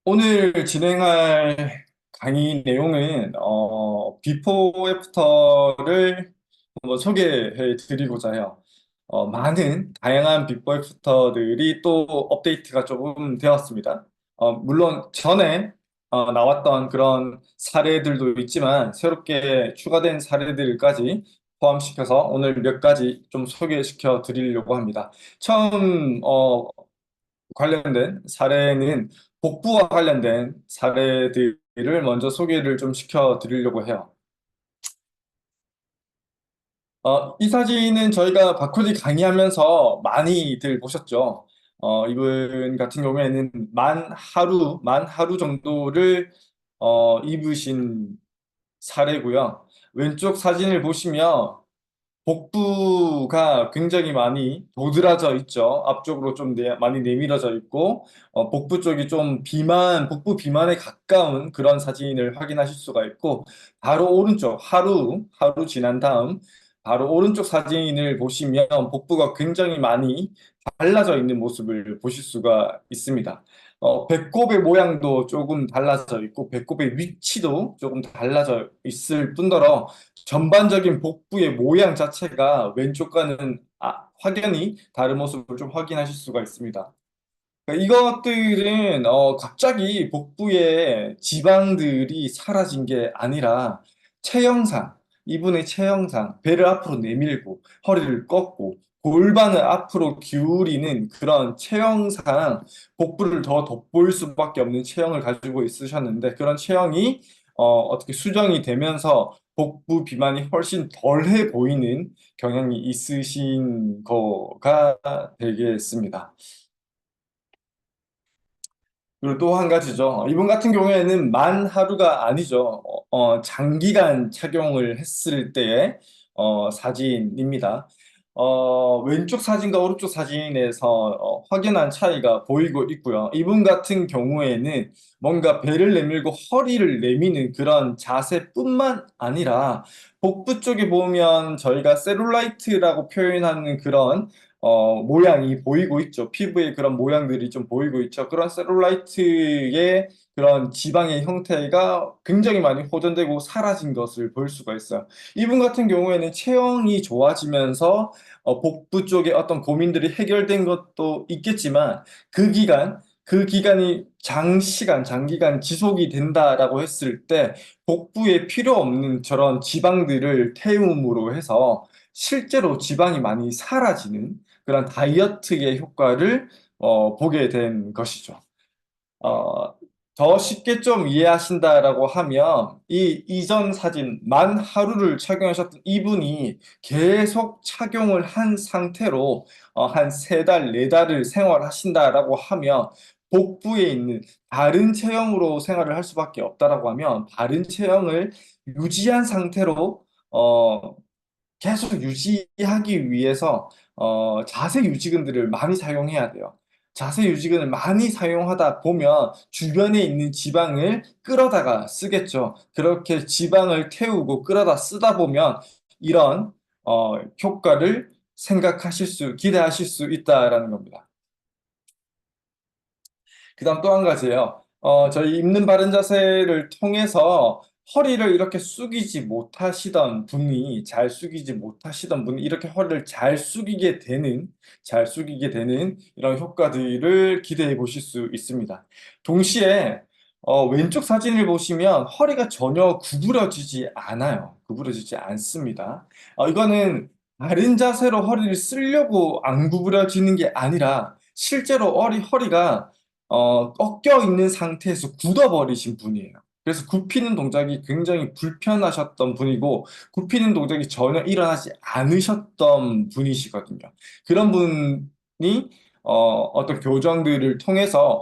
오늘 진행할 강의 내용은 비포 애프터를 한번 소개해 드리고자 해요. 많은 다양한 비포 애프터들이 또 업데이트가 조금 되었습니다. 물론 전에 나왔던 그런 사례들도 있지만 새롭게 추가된 사례들까지 포함시켜서 오늘 몇 가지 좀 소개시켜 드리려고 합니다. 처음 관련된 사례는 복부와 관련된 사례들을 먼저 소개를 좀 시켜드리려고 해요. 이 사진은 저희가 바코드 강의하면서 많이들 보셨죠. 이분 같은 경우에는 만 하루 정도를 입으신 사례고요. 왼쪽 사진을 보시면 복부가 굉장히 많이 도드라져 있죠. 앞쪽으로 좀 많이 내밀어져 있고, 복부 쪽이 좀 복부 비만에 가까운 그런 사진을 확인하실 수가 있고, 바로 오른쪽, 하루 지난 다음, 바로 오른쪽 사진을 보시면 복부가 굉장히 많이 달라져 있는 모습을 보실 수가 있습니다. 배꼽의 모양도 조금 달라져 있고, 배꼽의 위치도 조금 달라져 있을 뿐더러, 전반적인 복부의 모양 자체가 왼쪽과는 확연히 다른 모습을 좀 확인하실 수가 있습니다. 그러니까 이것들은 갑자기 복부의 지방들이 사라진 게 아니라 체형상, 이분의 체형상, 배를 앞으로 내밀고 허리를 꺾고 골반을 앞으로 기울이는 그런 체형상 복부를 더 돋보일 수밖에 없는 체형을 가지고 있으셨는데, 그런 체형이 어떻게 수정이 되면서 복부 비만이 훨씬 덜해 보이는 경향이 있으신 거가 되겠습니다. 그리고 또 한 가지죠. 이분 같은 경우에는 만 하루가 아니죠. 장기간 착용을 했을 때의 사진입니다. 왼쪽 사진과 오른쪽 사진에서 확연한 차이가 보이고 있고요. 이분 같은 경우에는 뭔가 배를 내밀고 허리를 내미는 그런 자세뿐만 아니라 복부 쪽에 보면 저희가 셀룰라이트라고 표현하는 그런 모양이 보이고 있죠. 피부의 그런 모양들이 좀 보이고 있죠. 그런 셀룰라이트의 그런 지방의 형태가 굉장히 많이 호전되고 사라진 것을 볼 수가 있어요. 이분 같은 경우에는 체형이 좋아지면서 복부 쪽에 어떤 고민들이 해결된 것도 있겠지만 그 기간이 장기간 지속이 된다라고 했을 때 복부에 필요 없는 저런 지방들을 태움으로 해서 실제로 지방이 많이 사라지는 그런 다이어트의 효과를 보게 된 것이죠. 어, 더 쉽게 좀 이해하신다라고 하면 이 이전 사진 만 하루를 착용하셨던 이분이 계속 착용을 한 상태로 한 세 달, 네 달을 생활하신다라고 하면 복부에 있는 바른 체형으로 생활을 할 수밖에 없다라고 하면 바른 체형을 유지한 상태로 계속 유지하기 위해서 자세 유지근들을 많이 사용해야 돼요. 자세 유지근을 많이 사용하다 보면 주변에 있는 지방을 끌어다가 쓰겠죠. 그렇게 지방을 태우고 끌어다 쓰다 보면 이런 효과를 기대하실 수 있다라는 겁니다. 그다음 또 한 가지예요. 저희 입는 바른 자세를 통해서 허리를 이렇게 잘 숙이지 못하시던 분이 이렇게 허리를 잘 숙이게 되는 이런 효과들을 기대해 보실 수 있습니다. 동시에 왼쪽 사진을 보시면 허리가 전혀 구부러지지 않아요. 구부러지지 않습니다. 이거는 바른 자세로 허리를 쓰려고 안 구부러지는 게 아니라 실제로 허리가 꺾여 있는 상태에서 굳어버리신 분이에요. 그래서 굽히는 동작이 굉장히 불편하셨던 분이고, 굽히는 동작이 전혀 일어나지 않으셨던 분이시거든요. 그런 분이 어떤 교정들을 통해서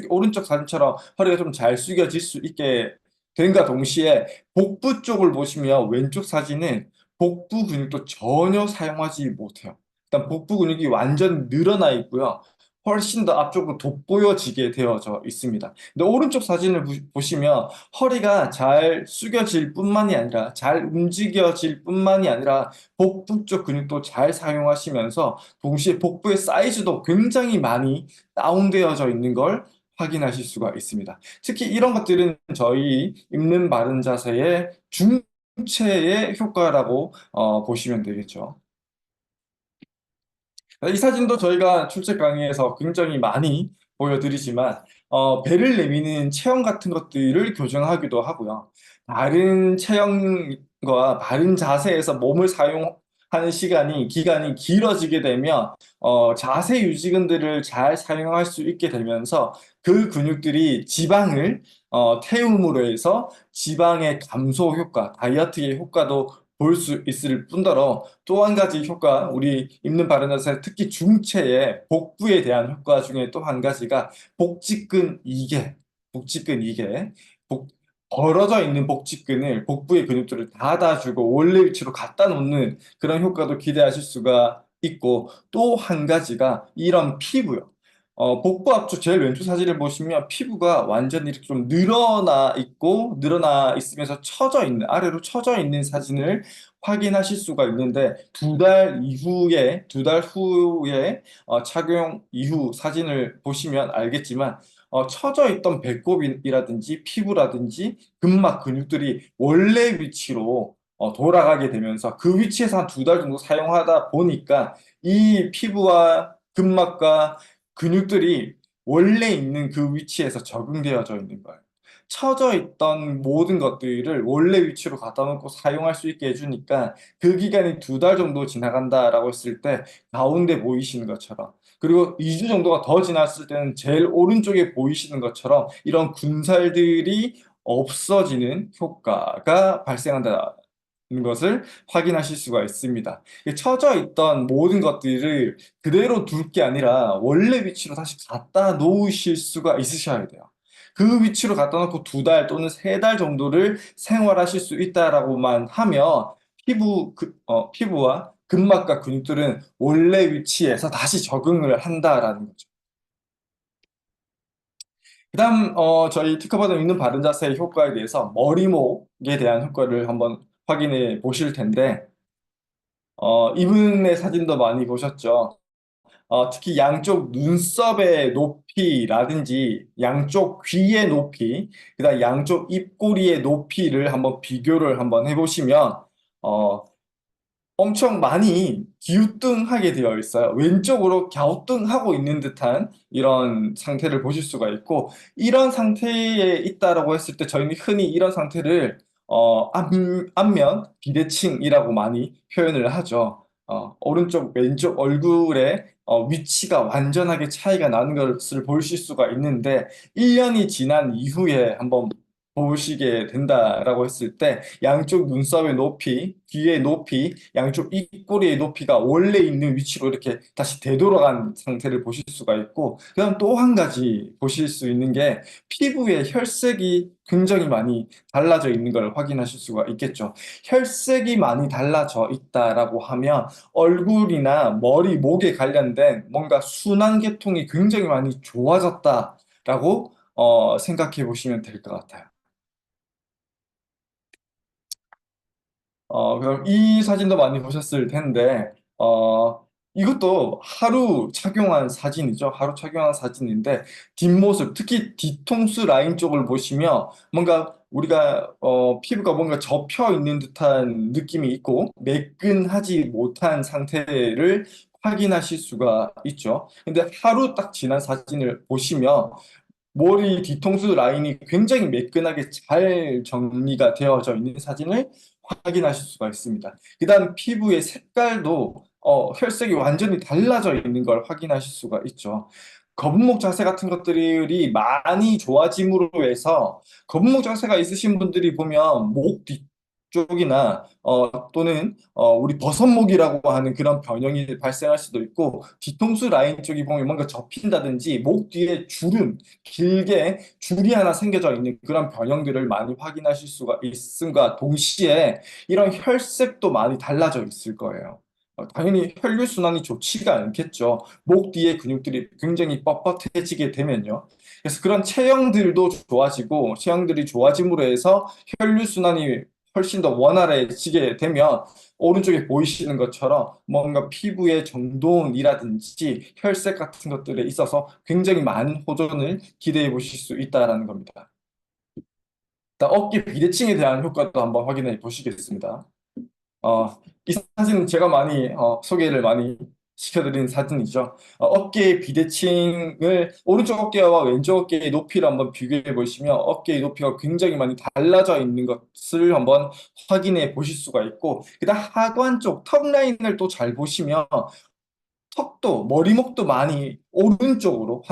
오른쪽 사진처럼 허리가 좀 잘 숙여질 수 있게 된과 동시에 복부 쪽을 보시면 왼쪽 사진은 복부 근육도 전혀 사용하지 못해요. 일단 복부 근육이 완전 늘어나 있고요. 훨씬 더 앞쪽으로 돋보여지게 되어져 있습니다. 근데 오른쪽 사진을 보시면 허리가 잘 숙여질 뿐만이 아니라 잘 움직여질 뿐만이 아니라 복부 쪽 근육도 잘 사용하시면서 동시에 복부의 사이즈도 굉장히 많이 다운되어져 있는 걸 확인하실 수가 있습니다. 특히 이런 것들은 저희 입는 바른 자세의 중체의 효과라고 보시면 되겠죠. 이 사진도 저희가 출제 강의에서 굉장히 많이 보여드리지만 배를 내미는 체형 같은 것들을 교정하기도 하고요. 바른 체형과 바른 자세에서 몸을 사용하는 기간이 길어지게 되면 자세 유지근들을 잘 사용할 수 있게 되면서 그 근육들이 지방을 태움으로 해서 지방의 감소 효과, 다이어트의 효과도 볼 수 있을 뿐더러 또 한 가지 효과, 우리 입는 바른 자세 특히 중체의 복부에 대한 효과 중에 또 한 가지가 복직근 이개, 복직근 이개, 복, 벌어져 있는 복직근을 복부의 근육들을 닫아주고 원래 위치로 갖다 놓는 그런 효과도 기대하실 수가 있고 또 한 가지가 이런 피부요. 복부 앞쪽 제일 왼쪽 사진을 보시면 피부가 완전히 이렇게 좀 늘어나 있으면서 아래로 처져 있는 사진을 확인하실 수가 있는데 두 달 후에 착용 이후 사진을 보시면 알겠지만 처져 있던 배꼽이라든지 피부라든지 근막 근육들이 원래 위치로 돌아가게 되면서 그 위치에서 한 두 달 정도 사용하다 보니까 이 피부와 근막과 근육들이 원래 있는 그 위치에서 적응되어져 있는 거예요. 처져 있던 모든 것들을 원래 위치로 갖다 놓고 사용할 수 있게 해주니까 그 기간이 두 달 정도 지나간다라고 했을 때 가운데 보이시는 것처럼 그리고 2주 정도가 더 지났을 때는 제일 오른쪽에 보이시는 것처럼 이런 군살들이 없어지는 효과가 발생한다. 것을 확인하실 수가 있습니다. 처져 있던 모든 것들을 그대로 둘 게 아니라 원래 위치로 다시 갖다 놓으실 수가 있으셔야 돼요. 그 위치로 갖다 놓고 두 달 또는 세 달 정도를 생활하실 수 있다라고만 하면 피부와 근막과 근육들은 원래 위치에서 다시 적응을 한다라는 거죠. 그다음 저희 특허받은 있는 바른 자세의 효과에 대해서 머리목에 대한 효과를 한번 확인해 보실 텐데 이분의 사진도 많이 보셨죠. 특히 양쪽 눈썹의 높이라든지 양쪽 귀의 높이, 그다음 양쪽 입꼬리의 높이를 한번 비교를 한번 해보시면 어, 엄청 많이 기우뚱하게 되어 있어요. 왼쪽으로 갸우뚱하고 있는 듯한 이런 상태를 보실 수가 있고, 이런 상태에 있다라고 했을 때 저희는 흔히 이런 상태를 안면 비대칭이라고 많이 표현을 하죠. 오른쪽, 왼쪽 얼굴의 위치가 완전하게 차이가 나는 것을 보실 수가 있는데, 1년이 지난 이후에 한번 보시게 된다라고 했을 때 양쪽 눈썹의 높이, 귀의 높이, 양쪽 입꼬리의 높이가 원래 있는 위치로 이렇게 다시 되돌아간 상태를 보실 수가 있고 그다음 또 한 가지 보실 수 있는 게 피부의 혈색이 굉장히 많이 달라져 있는 걸 확인하실 수가 있겠죠. 혈색이 많이 달라져 있다라고 하면 얼굴이나 머리, 목에 관련된 뭔가 순환계통이 굉장히 많이 좋아졌다라고 생각해 보시면 될 것 같아요. 그럼 이 사진도 많이 보셨을 텐데, 이것도 하루 착용한 사진이죠. 하루 착용한 사진인데, 뒷모습, 특히 뒤통수 라인 쪽을 보시면 뭔가 우리가, 피부가 뭔가 접혀 있는 듯한 느낌이 있고, 매끈하지 못한 상태를 확인하실 수가 있죠. 근데 하루 딱 지난 사진을 보시면 머리 뒤통수 라인이 굉장히 매끈하게 잘 정리가 되어져 있는 사진을 확인하실 수가 있습니다. 그다음 피부의 색깔도 혈색이 완전히 달라져 있는 걸 확인하실 수가 있죠. 거북목 자세 같은 것들이 많이 좋아짐으로 해서 거북목 자세가 있으신 분들이 보면 목 뒤쪽이나 또는 우리 버섯목이라고 하는 그런 변형이 발생할 수도 있고 뒤통수 라인 쪽이 보면 뭔가 접힌다든지 목 뒤에 주름 길게 줄이 하나 생겨져 있는 그런 변형들을 많이 확인하실 수가 있음과 동시에 이런 혈색도 많이 달라져 있을 거예요. 당연히 혈류순환이 좋지가 않겠죠. 목 뒤에 근육들이 굉장히 뻣뻣해지게 되면요. 그래서 그런 체형들도 좋아지고 체형들이 좋아짐으로 해서 혈류순환이 훨씬 더 원활해지게 되면 오른쪽에 보이시는 것처럼 뭔가 피부의 정돈이라든지 혈색 같은 것들에 있어서 굉장히 많은 호전을 기대해 보실 수 있다라는 겁니다. 일단 어깨 비대칭에 대한 효과도 한번 확인해 보시겠습니다. 이 사진은 제가 많이 소개를 많이 시켜드린 사진이죠. 어깨의 비대칭을 오른쪽 어깨와 왼쪽 어깨의 높이를 한번 비교해 보시면 어깨의 높이가 굉장히 많이 달라져 있는 것을 한번 확인해 보실 수가 있고, 그다음 하관 쪽 턱 라인을 또 잘 보시면 턱도 머리목도 많이 오른쪽으로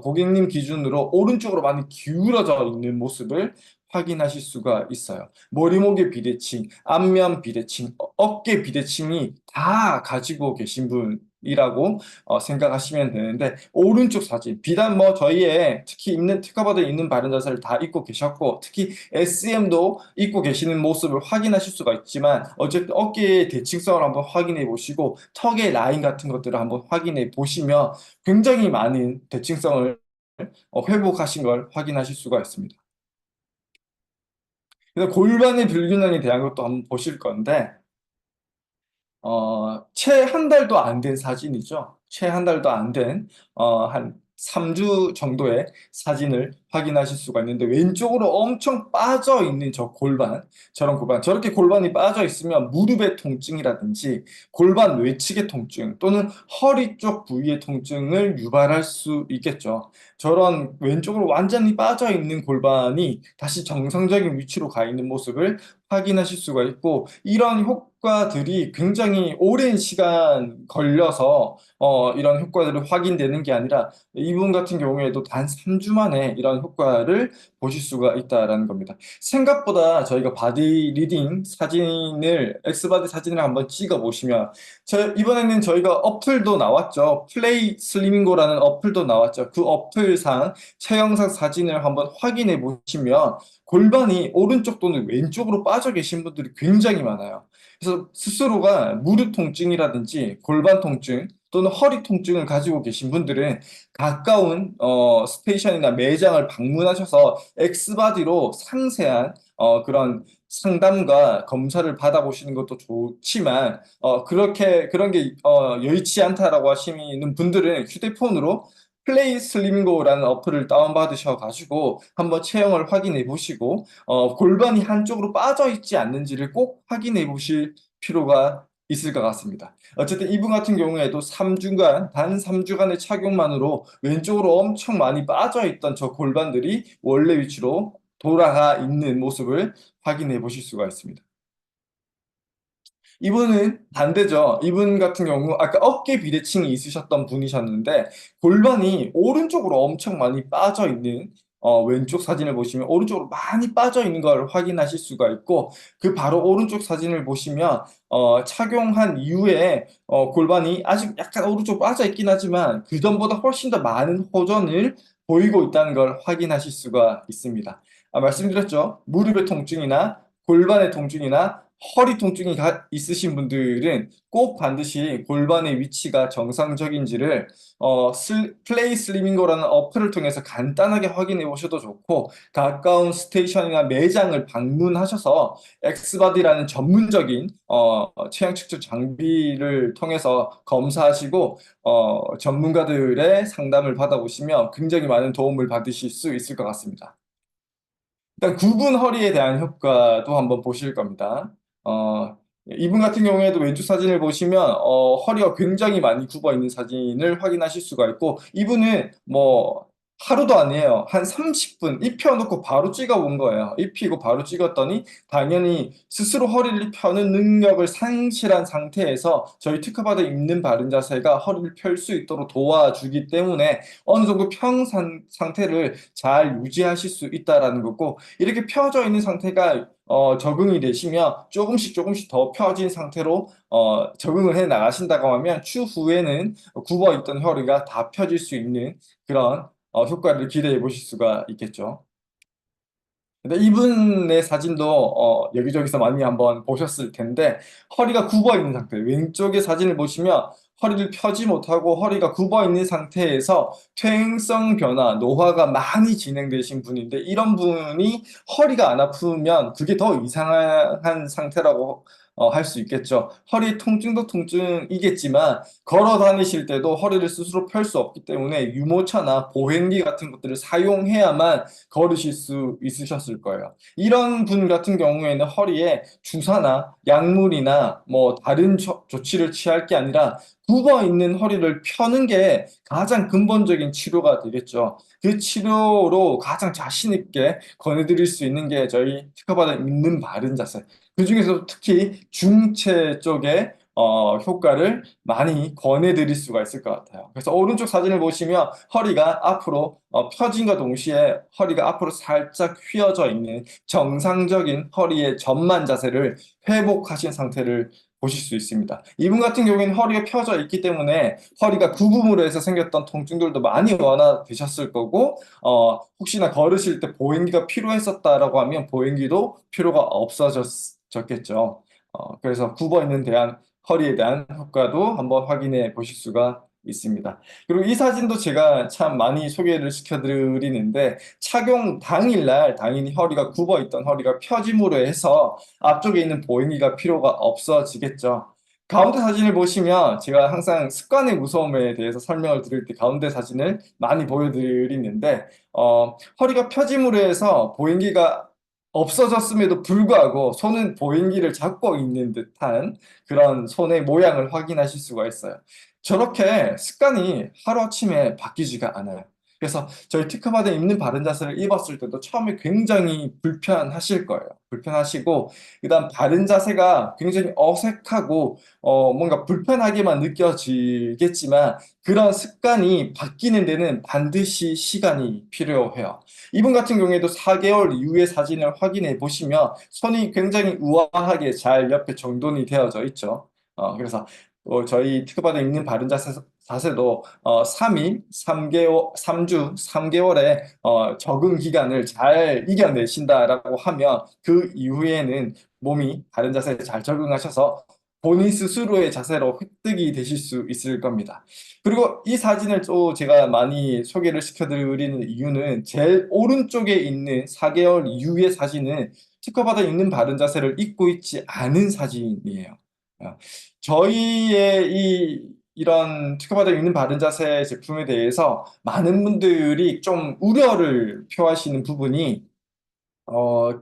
고객님 기준으로 오른쪽으로 많이 기울어져 있는 모습을 확인하실 수가 있어요. 머리목의 비대칭, 안면 비대칭, 어깨 비대칭이 다 가지고 계신 분이라고 생각하시면 되는데, 오른쪽 사진 비단 뭐 저희의 특히 있는 특허받아 있는 바른 자세를 다 입고 계셨고 특히 SM도 입고 계시는 모습을 확인하실 수가 있지만, 어쨌든 어깨의 대칭성을 한번 확인해 보시고 턱의 라인 같은 것들을 한번 확인해 보시면 굉장히 많은 대칭성을 회복하신 걸 확인하실 수가 있습니다. 그래서 골반의 불균형에 대한 것도 한번 보실 건데, 채 한 달도 안 된 사진이죠. 채 한 달도 안 된, 한 3주 정도의 사진을 확인하실 수가 있는데, 왼쪽으로 엄청 빠져 있는 저 골반, 저런 골반, 저렇게 골반이 빠져 있으면 무릎의 통증이라든지 골반 외측의 통증 또는 허리 쪽 부위의 통증을 유발할 수 있겠죠. 저런 왼쪽으로 완전히 빠져 있는 골반이 다시 정상적인 위치로 가 있는 모습을 확인하실 수가 있고, 이런 효과들이 굉장히 오랜 시간 걸려서 이런 효과들이 확인되는 게 아니라 이분 같은 경우에도 단 3주 만에 이런 효과를 보실 수가 있다라는 겁니다. 생각보다 저희가 바디 리딩 사진을 엑스바디 사진을 한번 찍어 보시면, 이번에는 저희가 어플도 나왔죠. 플레이 슬리밍고라는 어플도 나왔죠. 그 어플상 체형상 사진을 한번 확인해 보시면 골반이 오른쪽 또는 왼쪽으로 빠져 계신 분들이 굉장히 많아요. 그래서 스스로가 무릎 통증이라든지 골반 통증 또는 허리 통증을 가지고 계신 분들은 가까운 스테이션이나 매장을 방문하셔서 엑스바디로 상세한 그런 상담과 검사를 받아보시는 것도 좋지만, 그런 게 여의치 않다라고 하시는 분들은 휴대폰으로 플레이 슬림고라는 어플을 다운받으셔 가지고 한번 체형을 확인해 보시고 골반이 한쪽으로 빠져 있지 않는지를 꼭 확인해 보실 필요가 있을 것 같습니다. 어쨌든 이분 같은 경우에도 단 3주간의 착용만으로 왼쪽으로 엄청 많이 빠져 있던 저 골반들이 원래 위치로 돌아가 있는 모습을 확인해 보실 수가 있습니다. 이분은 반대죠. 이분 같은 경우 아까 어깨 비대칭이 있으셨던 분이셨는데 골반이 오른쪽으로 엄청 많이 빠져 있는, 왼쪽 사진을 보시면 오른쪽으로 많이 빠져 있는 걸 확인하실 수가 있고, 그 바로 오른쪽 사진을 보시면 착용한 이후에 골반이 아직 약간 오른쪽 빠져 있긴 하지만 그 전보다 훨씬 더 많은 호전을 보이고 있다는 걸 확인하실 수가 있습니다. 말씀드렸죠. 무릎의 통증이나 골반의 통증이나 허리 통증이 있으신 분들은 꼭 반드시 골반의 위치가 정상적인지를 플레이 슬리밍고라는 어플을 통해서 간단하게 확인해 보셔도 좋고, 가까운 스테이션이나 매장을 방문하셔서 엑스바디라는 전문적인 체형 측정 장비를 통해서 검사하시고 전문가들의 상담을 받아보시면 굉장히 많은 도움을 받으실 수 있을 것 같습니다. 일단 굽은 허리에 대한 효과도 한번 보실 겁니다. 이분 같은 경우에도 왼쪽 사진을 보시면 허리가 굉장히 많이 굽어 있는 사진을 확인하실 수가 있고, 이분은 뭐 하루도 아니에요. 한 30분 입혀놓고 바로 찍어본 거예요. 입히고 바로 찍었더니 당연히 스스로 허리를 펴는 능력을 상실한 상태에서 저희 특허받아 입는 바른 자세가 허리를 펼 수 있도록 도와주기 때문에 어느 정도 상태를 잘 유지하실 수 있다라는 거고, 이렇게 펴져 있는 상태가 적응이 되시면 조금씩 조금씩 더 펴진 상태로 적응을 해 나가신다고 하면 추후에는 굽어 있던 허리가 다 펴질 수 있는 그런 효과를 기대해 보실 수가 있겠죠. 근데 이분의 사진도 여기저기서 많이 한번 보셨을 텐데, 허리가 굽어 있는 상태, 왼쪽의 사진을 보시면 허리를 펴지 못하고 허리가 굽어 있는 상태에서 퇴행성 변화, 노화가 많이 진행되신 분인데 이런 분이 허리가 안 아프면 그게 더 이상한 상태라고 할 수 있겠죠. 허리 통증도 통증이겠지만 걸어 다니실 때도 허리를 스스로 펼 수 없기 때문에 유모차나 보행기 같은 것들을 사용해야만 걸으실 수 있으셨을 거예요. 이런 분 같은 경우에는 허리에 주사나 약물이나 뭐 다른 조치를 취할 게 아니라 굽어 있는 허리를 펴는 게 가장 근본적인 치료가 되겠죠. 그 치료로 가장 자신 있게 권해드릴 수 있는 게 저희 특허받아 있는 바른 자세. 그중에서 특히 중체 쪽에 효과를 많이 권해드릴 수가 있을 것 같아요. 그래서 오른쪽 사진을 보시면 허리가 앞으로 펴진과 동시에 허리가 앞으로 살짝 휘어져 있는 정상적인 허리의 전만 자세를 회복하신 상태를 보실 수 있습니다. 이분 같은 경우에는 허리가 펴져 있기 때문에 허리가 굽음으로 해서 생겼던 통증들도 많이 완화되셨을 거고 혹시나 걸으실 때 보행기가 필요했었다라고 하면 보행기도 필요가 없어졌겠죠. 그래서 굽어 있는 허리에 대한 효과도 한번 확인해 보실 수가 있습니다. 그리고 이 사진도 제가 참 많이 소개를 시켜드리는데 착용 당일날 당연히 허리가 굽어 있던 허리가 펴짐으로 해서 앞쪽에 있는 보행기가 필요가 없어지겠죠. 가운데 사진을 보시면 제가 항상 습관의 무서움에 대해서 설명을 드릴 때 가운데 사진을 많이 보여드리는데 허리가 펴짐으로 해서 보행기가 없어졌음에도 불구하고 손은 보행기를 잡고 있는 듯한 그런 손의 모양을 확인하실 수가 있어요. 저렇게 습관이 하루아침에 바뀌지가 않아요. 그래서 저희 티크마다 입는 바른 자세를 입었을 때도 처음에 굉장히 불편하실 거예요. 불편하시고 그다음 바른 자세가 굉장히 어색하고 뭔가 불편하게만 느껴지겠지만 그런 습관이 바뀌는 데는 반드시 시간이 필요해요. 이분 같은 경우에도 4개월 이후의 사진을 확인해 보시면 손이 굉장히 우아하게 잘 옆에 정돈이 되어져 있죠. 그래서 저희 특허받아 있는 바른 자세도 3일, 3개월, 3주, 3개월의 적응 기간을 잘 이겨내신다라고 하면 그 이후에는 몸이 바른 자세에 잘 적응하셔서 본인 스스로의 자세로 획득이 되실 수 있을 겁니다. 그리고 이 사진을 또 제가 많이 소개를 시켜드리는 이유는 제일 오른쪽에 있는 4개월 이후의 사진은 특허받아 있는 바른 자세를 입고 있지 않은 사진이에요. 어, 저희의 이런 특허받아 있는 바른 자세 제품에 대해서 많은 분들이 좀 우려를 표하시는 부분이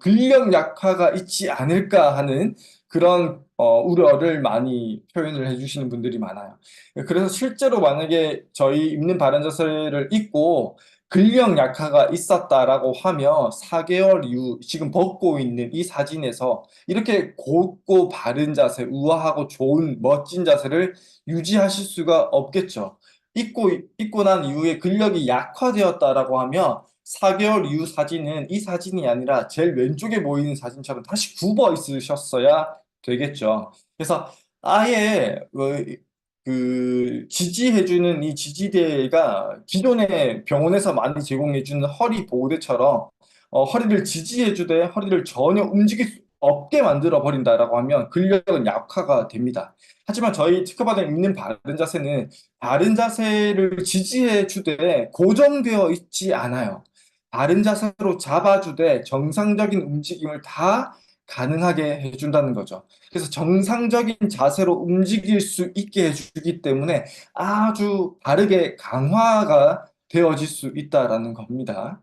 근력 약화가 있지 않을까 하는 그런 우려를 많이 표현을 해주시는 분들이 많아요. 그래서 실제로 만약에 저희 입는 바른 자세를 입고 근력 약화가 있었다라고 하면 4개월 이후 지금 벗고 있는 이 사진에서 이렇게 곧고 바른 자세, 우아하고 좋은 멋진 자세를 유지하실 수가 없겠죠. 입고 난 이후에 근력이 약화되었다라고 하면 4개월 이후 사진은 이 사진이 아니라 제일 왼쪽에 보이는 사진처럼 다시 굽어 있으셨어야 되겠죠. 그래서 아예 지지해주는 이 지지대가 기존의 병원에서 많이 제공해주는 허리 보호대처럼 허리를 지지해주되 허리를 전혀 움직일 수 없게 만들어 버린다라고 하면 근력은 약화가 됩니다. 하지만 저희 특허받은 입는 바른 자세는 바른 자세를 지지해 주되 고정되어 있지 않아요. 바른 자세로 잡아주되 정상적인 움직임을 다 가능하게 해준다는 거죠. 그래서 정상적인 자세로 움직일 수 있게 해주기 때문에 아주 바르게 강화가 되어질 수 있다라는 겁니다.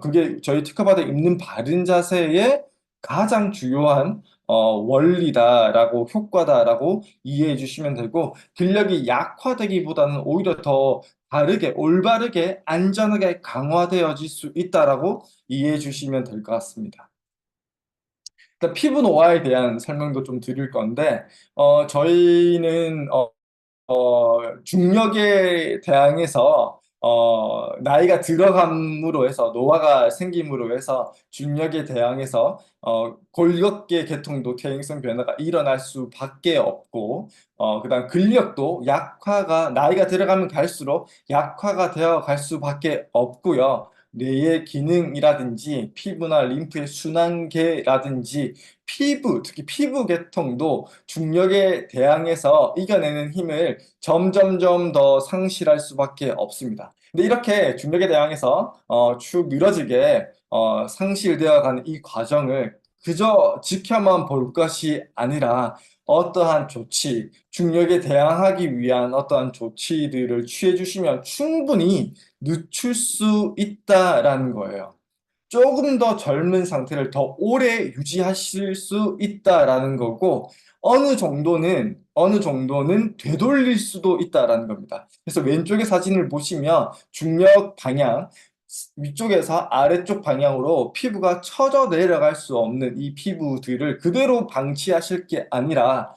그게 저희 특허받아 입는 바른 자세의 가장 중요한 원리다라고 효과다라고 이해해 주시면 되고 근력이 약화되기보다는 오히려 더 바르게 올바르게 안전하게 강화되어질 수 있다라고 이해해 주시면 될 것 같습니다. 일단 피부 노화에 대한 설명도 좀 드릴 건데 저희는 중력에 대항해서 나이가 들어감으로 해서 노화가 생김으로 해서 중력에 대항해서 골격계 계통도 퇴행성 변화가 일어날 수밖에 없고 그다음 근력도 약화가 나이가 들어가면 갈수록 약화가 되어 갈 수밖에 없고요. 뇌의 기능이라든지 피부나 림프의 순환계라든지 피부, 특히 피부 계통도 중력에 대항해서 이겨내는 힘을 점점점 더 상실할 수밖에 없습니다. 근데 이렇게 중력에 대항해서 축 늘어지게 상실되어 가는 이 과정을 그저 지켜만 볼 것이 아니라 어떠한 조치, 중력에 대항하기 위한 어떠한 조치들을 취해 주시면 충분히 늦출 수 있다라는 거예요. 조금 더 젊은 상태를 더 오래 유지하실 수 있다라는 거고, 어느 정도는 되돌릴 수도 있다라는 겁니다. 그래서 왼쪽의 사진을 보시면 중력 방향, 위쪽에서 아래쪽 방향으로 피부가 처져 내려갈 수 없는 이 피부들을 그대로 방치하실 게 아니라,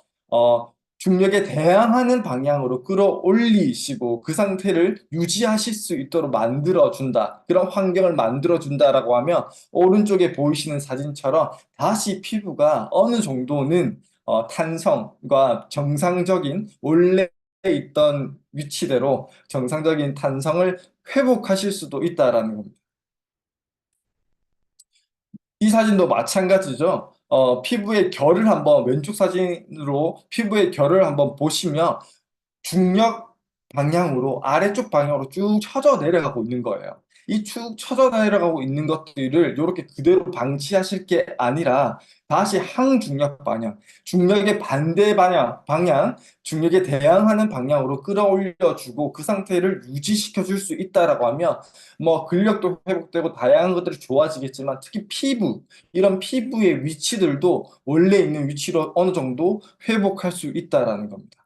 중력에 대항하는 방향으로 끌어올리시고 그 상태를 유지하실 수 있도록 만들어준다. 그런 환경을 만들어준다라고 하면 오른쪽에 보이시는 사진처럼 다시 피부가 어느 정도는 탄성과 정상적인 원래 있던 위치대로 정상적인 탄성을 회복하실 수도 있다라는 겁니다. 이 사진도 마찬가지죠. 피부의 결을 한번 왼쪽 사진으로 피부의 결을 한번 보시면 중력 방향으로 아래쪽 방향으로 쭉 쳐져 내려가고 있는 거예요. 이 쭉 쳐져 내려가고 있는 것들을 이렇게 그대로 방치하실 게 아니라 다시 항중력 방향, 중력의 반대 방향, 중력에 대항하는 방향으로 끌어올려 주고 그 상태를 유지시켜 줄 수 있다라고 하면 뭐 근력도 회복되고 다양한 것들이 좋아지겠지만 특히 피부, 이런 피부의 위치들도 원래 있는 위치로 어느 정도 회복할 수 있다라는 겁니다.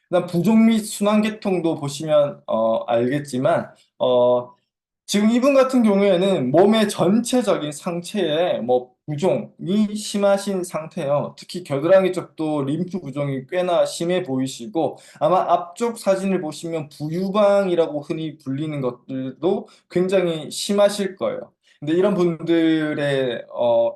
그다음 부종 및 순환계통도 보시면 알겠지만 지금 이분 같은 경우에는 몸의 전체적인 상체에 뭐 부종이 심하신 상태예요. 특히 겨드랑이 쪽도 림프 부종이 꽤나 심해 보이시고 아마 앞쪽 사진을 보시면 부유방이라고 흔히 불리는 것들도 굉장히 심하실 거예요. 근데 이런 분들의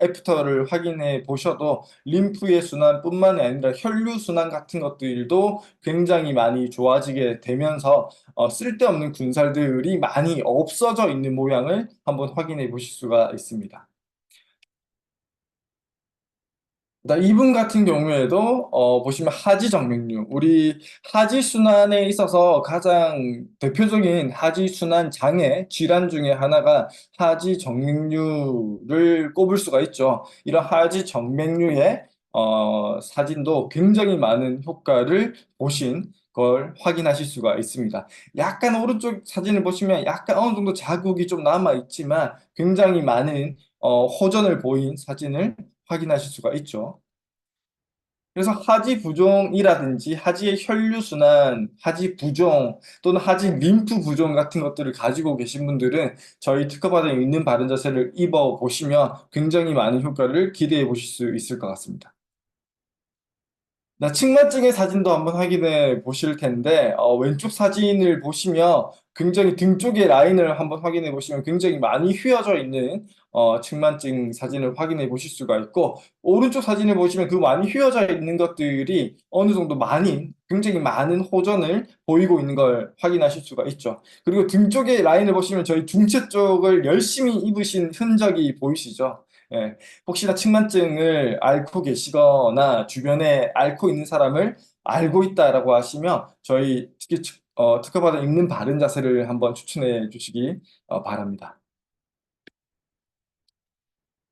애프터를 확인해 보셔도 림프의 순환뿐만이 아니라 혈류 순환 같은 것들도 굉장히 많이 좋아지게 되면서 쓸데없는 군살들이 많이 없어져 있는 모양을 한번 확인해 보실 수가 있습니다. 그다음 이분 같은 경우에도 보시면 하지 정맥류, 우리 하지 순환에 있어서 가장 대표적인 하지 순환 장애 질환 중에 하나가 하지 정맥류를 꼽을 수가 있죠. 이런 하지 정맥류의 사진도 굉장히 많은 효과를 보신 걸 확인하실 수가 있습니다. 약간 오른쪽 사진을 보시면 약간 어느 정도 자국이 좀 남아 있지만 굉장히 많은 호전을 보인 사진을 확인하실 수가 있죠. 그래서 하지 부종이라든지 하지의 혈류순환, 하지 부종 또는 하지 림프 부종 같은 것들을 가지고 계신 분들은 저희 특허받아 있는 바른 자세를 입어 보시면 굉장히 많은 효과를 기대해 보실 수 있을 것 같습니다. 나 측만증의 사진도 한번 확인해 보실 텐데 왼쪽 사진을 보시면 굉장히 등 쪽의 라인을 한번 확인해 보시면 굉장히 많이 휘어져 있는 측만증 사진을 확인해 보실 수가 있고 오른쪽 사진을 보시면 그 많이 휘어져 있는 것들이 어느 정도 많이 굉장히 많은 호전을 보이고 있는 걸 확인하실 수가 있죠. 그리고 등 쪽의 라인을 보시면 저희 중체 쪽을 열심히 입으신 흔적이 보이시죠? 예. 혹시나 측만증을 앓고 계시거나 주변에 앓고 있는 사람을 알고 있다라고 하시면 저희 특히 특허받아 입는 바른 자세를 한번 추천해 주시기 바랍니다.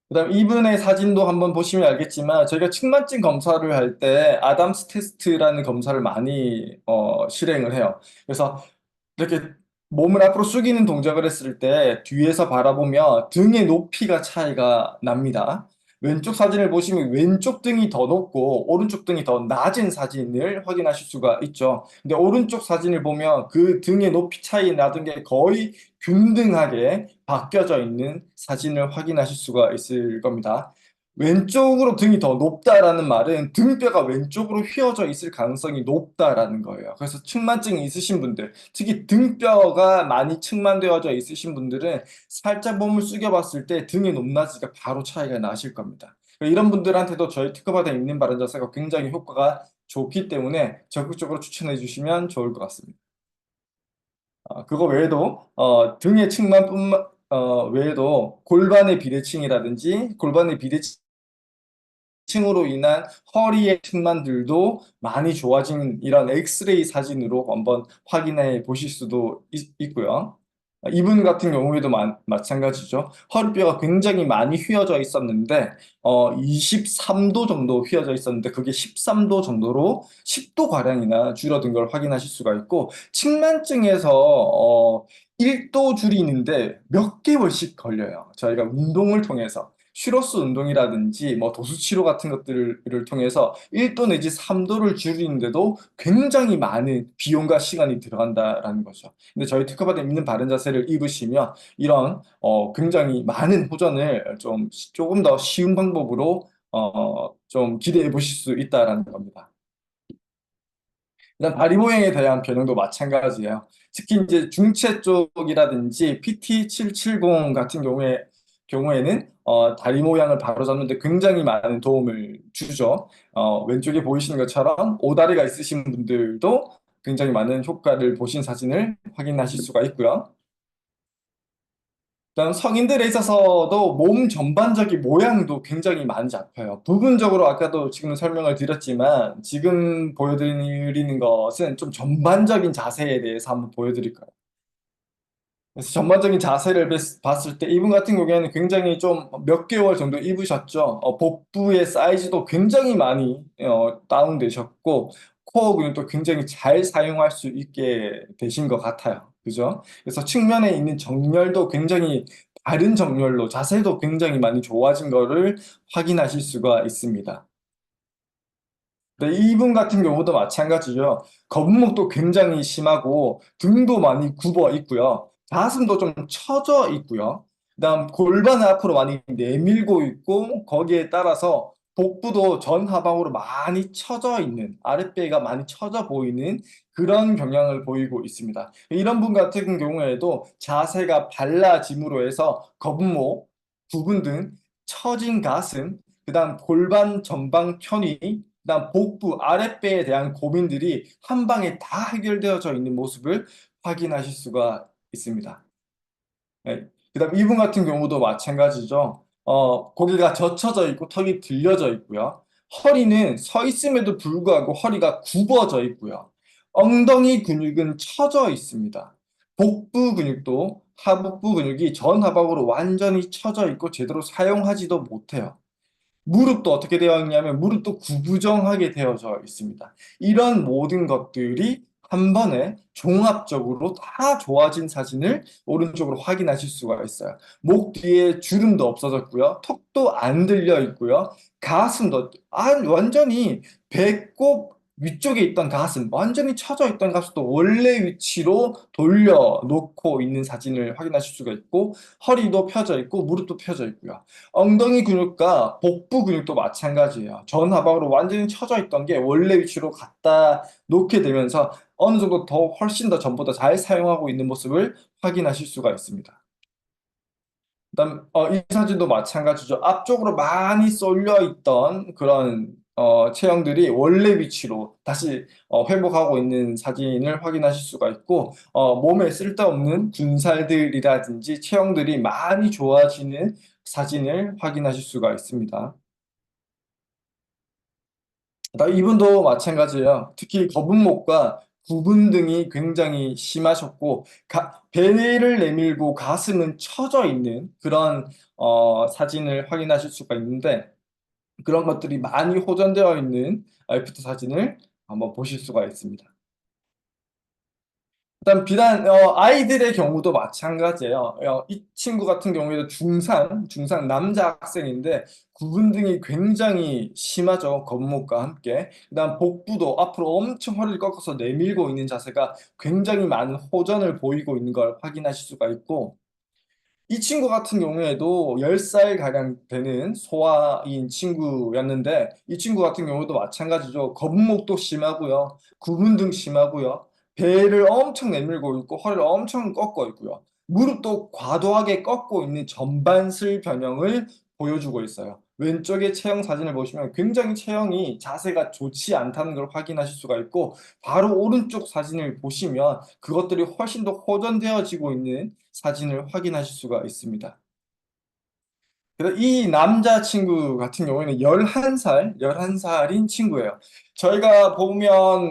그다음 이분의 사진도 한번 보시면 알겠지만 저희가 측만증 검사를 할 때 아담스 테스트라는 검사를 많이 실행을 해요. 그래서 이렇게 몸을 앞으로 숙이는 동작을 했을 때 뒤에서 바라보면 등의 높이가 차이가 납니다. 왼쪽 사진을 보시면 왼쪽 등이 더 높고 오른쪽 등이 더 낮은 사진을 확인하실 수가 있죠. 근데 오른쪽 사진을 보면 그 등의 높이 차이 나던 게 거의 균등하게 바뀌어져 있는 사진을 확인하실 수가 있을 겁니다. 왼쪽으로 등이 더 높다라는 말은 등뼈가 왼쪽으로 휘어져 있을 가능성이 높다라는 거예요. 그래서 측만증이 있으신 분들, 특히 등뼈가 많이 측만되어져 있으신 분들은 살짝 몸을 숙여 봤을 때 등의 높낮이가 바로 차이가 나실 겁니다. 이런 분들한테도 저희 특허받아 있는 바른 자세가 굉장히 효과가 좋기 때문에 적극적으로 추천해 주시면 좋을 것 같습니다. 그거 외에도 등의 외에도 골반의 비대칭이라든지 골반의 비대칭으로 인한 허리의 측만들도 많이 좋아진 이런 엑스레이 사진으로 한번 확인해 보실 수도 있고요. 이분 같은 경우에도 마찬가지죠. 허리뼈가 굉장히 많이 휘어져 있었는데 23도 정도 휘어져 있었는데 그게 13도 정도로 10도 가량이나 줄어든 걸 확인하실 수가 있고 측만증에서 1도 줄이는데 몇 개월씩 걸려요. 저희가 운동을 통해서 슈로스 운동이라든지 뭐 도수 치료 같은 것들을 통해서 1도 내지 3도를 줄이는데도 굉장히 많은 비용과 시간이 들어간다라는 거죠. 근데 저희 특허받아 있는 바른 자세를 입으시면 이런 굉장히 많은 호전을 조금 더 쉬운 방법으로 좀 기대해 보실 수 있다라는 겁니다. 일단 다리 모양에 대한 변형도 마찬가지예요. 특히 이제 중체 쪽이라든지 PT770 같은 경우에는 다리 모양을 바로잡는데 굉장히 많은 도움을 주죠. 왼쪽에 보이시는 것처럼 오다리가 있으신 분들도 굉장히 많은 효과를 보신 사진을 확인하실 수가 있고요. 그다음 성인들에 있어서도 몸 전반적인 모양도 굉장히 많이 잡혀요. 부분적으로 아까도 지금 설명을 드렸지만 지금 보여드리는 것은 좀 전반적인 자세에 대해서 한번 보여드릴 거예요. 그래서 전반적인 자세를 봤을 때 이분 같은 경우에는 굉장히 좀 몇 개월 정도 입으셨죠. 복부의 사이즈도 굉장히 많이 다운되셨고 코어 근육도 굉장히 잘 사용할 수 있게 되신 것 같아요. 그죠? 그래서 측면에 있는 정렬도 굉장히 바른 정렬로 자세도 굉장히 많이 좋아진 거를 확인하실 수가 있습니다. 네, 이분 같은 경우도 마찬가지죠. 거북목도 굉장히 심하고 등도 많이 굽어 있고요. 가슴도 좀 처져 있고요. 그다음 골반을 앞으로 많이 내밀고 있고 거기에 따라서 복부도 전하방으로 많이 처져 있는 아랫배가 많이 처져 보이는 그런 경향을 보이고 있습니다. 이런 분 같은 경우에도 자세가 발라짐으로 해서 거북목, 부분 등 처진 가슴, 그다음 골반 전방 편의 그다음 복부, 아랫배에 대한 고민들이 한 방에 다 해결되어져 있는 모습을 확인하실 수가 있습니다. 네. 그다음 이분 같은 경우도 마찬가지죠. 고개가 젖혀져 있고 턱이 들려져 있고요. 허리는 서 있음에도 불구하고 허리가 굽어져 있고요. 엉덩이 근육은 처져 있습니다. 복부 근육도 하복부 근육이 전하박으로 완전히 처져 있고 제대로 사용하지도 못해요. 무릎도 어떻게 되어 있냐면 무릎도 구부정하게 되어져 있습니다. 이런 모든 것들이 한 번에 종합적으로 다 좋아진 사진을 오른쪽으로 확인하실 수가 있어요. 목 뒤에 주름도 없어졌고요. 턱도 안 들려 있고요. 가슴도 완전히 배꼽 위쪽에 있던 가슴, 완전히 처져 있던 가슴도 원래 위치로 돌려놓고 있는 사진을 확인하실 수가 있고 허리도 펴져 있고 무릎도 펴져 있고요. 엉덩이 근육과 복부 근육도 마찬가지예요. 전하방으로 완전히 처져 있던 게 원래 위치로 갖다 놓게 되면서 어느 정도 더 훨씬 더 전보다 잘 사용하고 있는 모습을 확인하실 수가 있습니다. 그다음 이 사진도 마찬가지죠. 앞쪽으로 많이 쏠려 있던 그런 체형들이 원래 위치로 다시 회복하고 있는 사진을 확인하실 수가 있고 몸에 쓸데없는 군살들이라든지 체형들이 많이 좋아지는 사진을 확인하실 수가 있습니다. 이분도 마찬가지예요. 특히 거북목과 구분 등이 굉장히 심하셨고 배를 내밀고 가슴은 처져 있는 그런 사진을 확인하실 수가 있는데 그런 것들이 많이 호전되어 있는 애프터 사진을 한번 보실 수가 있습니다. 일단 비단 아이들의 경우도 마찬가지예요. 이 친구 같은 경우에도 중상 남자 학생인데 구분 등이 굉장히 심하죠. 겉목과 함께. 그다음 복부도 앞으로 엄청 허리를 꺾어서 내밀고 있는 자세가 굉장히 많은 호전을 보이고 있는 걸 확인하실 수가 있고 이 친구 같은 경우에도 10살 가량 되는 소아인 친구였는데 이 친구 같은 경우도 마찬가지죠. 거북목도 심하고요. 구분등 심하고요. 배를 엄청 내밀고 있고 허리를 엄청 꺾고 있고요. 무릎도 과도하게 꺾고 있는 전반슬 변형을 보여주고 있어요. 왼쪽의 체형 사진을 보시면 굉장히 체형이 자세가 좋지 않다는 걸 확인하실 수가 있고 바로 오른쪽 사진을 보시면 그것들이 훨씬 더 호전되어지고 있는 사진을 확인하실 수가 있습니다. 그래서 이 남자친구 같은 경우에는 11살인 친구예요. 저희가 보면,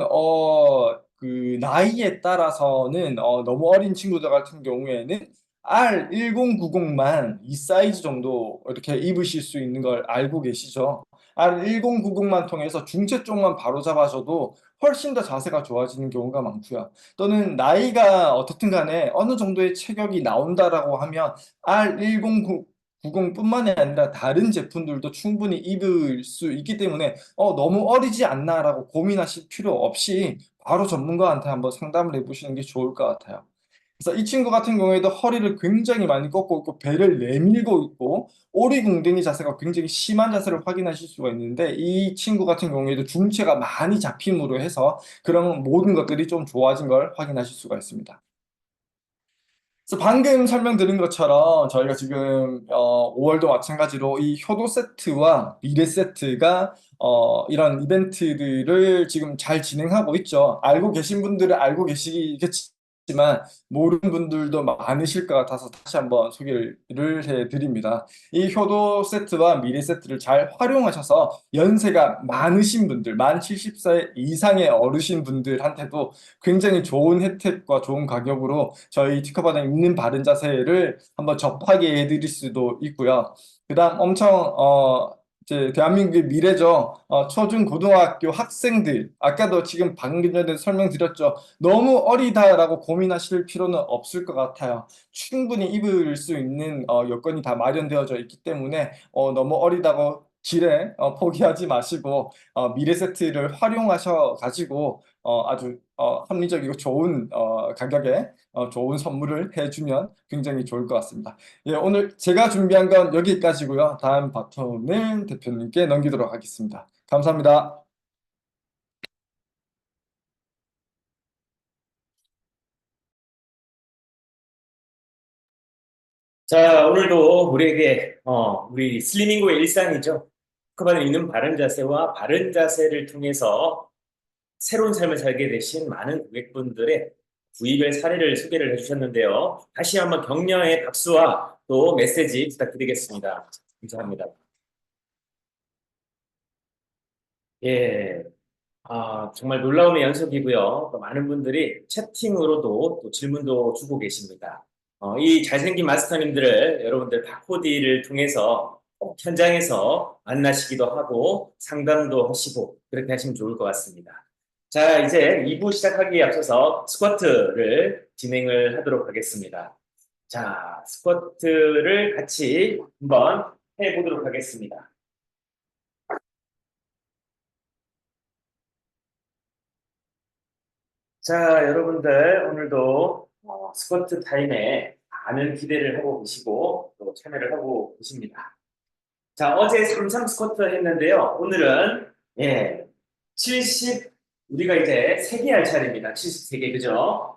그, 나이에 따라서는, 너무 어린 친구들 같은 경우에는 R1090만 이 사이즈 정도 이렇게 입으실 수 있는 걸 알고 계시죠? R1090만 통해서 중체 쪽만 바로 잡아줘도 훨씬 더 자세가 좋아지는 경우가 많고요. 또는 나이가 어떻든 간에 어느 정도의 체격이 나온다라고 하면 R1090뿐만이 아니라 다른 제품들도 충분히 입을 수 있기 때문에 너무 어리지 않나라고 고민하실 필요 없이 바로 전문가한테 한번 상담을 해보시는 게 좋을 것 같아요. 그래서 이 친구 같은 경우에도 허리를 굉장히 많이 꺾고 있고 배를 내밀고 있고 오리궁뎅이 자세가 굉장히 심한 자세를 확인하실 수가 있는데 이 친구 같은 경우에도 중체가 많이 잡힘으로 해서 그런 모든 것들이 좀 좋아진 걸 확인하실 수가 있습니다. 그래서 방금 설명드린 것처럼 저희가 지금 5월도 마찬가지로 이 효도 세트와 미래 세트가 이런 이벤트들을 지금 잘 진행하고 있죠. 알고 계신 분들은 알고 계시겠지만 모르는 분들도 많으실 것 같아서 다시 한번 소개를 해드립니다. 이 효도 세트와 미래 세트를 잘 활용하셔서 연세가 많으신 분들, 만 70세 이상의 어르신 분들한테도 굉장히 좋은 혜택과 좋은 가격으로 저희 티커바닥 있는 바른 자세를 한번 접하게 해드릴 수도 있고요. 그다음 엄청 이제 대한민국의 미래죠. 초중 고등학교 학생들 아까도 지금 방금 전에 설명드렸죠. 너무 어리다라고 고민하실 필요는 없을 것 같아요. 충분히 입을 수 있는 여건이 다 마련되어져 있기 때문에 너무 어리다고 지레 포기하지 마시고 미래 세트를 활용하셔 가지고 아주 합리적이고 좋은 가격에 좋은 선물을 해주면 굉장히 좋을 것 같습니다. 예, 오늘 제가 준비한 건 여기까지고요. 다음 바톤은 대표님께 넘기도록 하겠습니다. 감사합니다. 자, 오늘도 우리에게, 우리 슬리밍고의 일상이죠. 그반에 있는 바른 자세와 바른 자세를 통해서 새로운 삶을 살게 되신 많은 고객분들의 구입의 사례를 소개를 해주셨는데요. 다시 한번 격려의 박수와 또 메시지 부탁드리겠습니다. 감사합니다. 예. 정말 놀라움의 연속이고요. 또 많은 분들이 채팅으로도 또 질문도 주고 계십니다. 이 잘생긴 마스터님들을 여러분들 바코디를 통해서 꼭 현장에서 만나시기도 하고 상담도 하시고 그렇게 하시면 좋을 것 같습니다. 자, 이제 2부 시작하기에 앞서서 스쿼트를 진행을 하도록 하겠습니다. 자, 스쿼트를 같이 한번 해보도록 하겠습니다. 자, 여러분들 오늘도 스쿼트 타임에 많은 기대를 하고 계시고 또 참여를 하고 계십니다. 자, 어제 33 스쿼트 했는데요. 오늘은 70 우리가 이제 3개 할 차례입니다. 73개 그죠?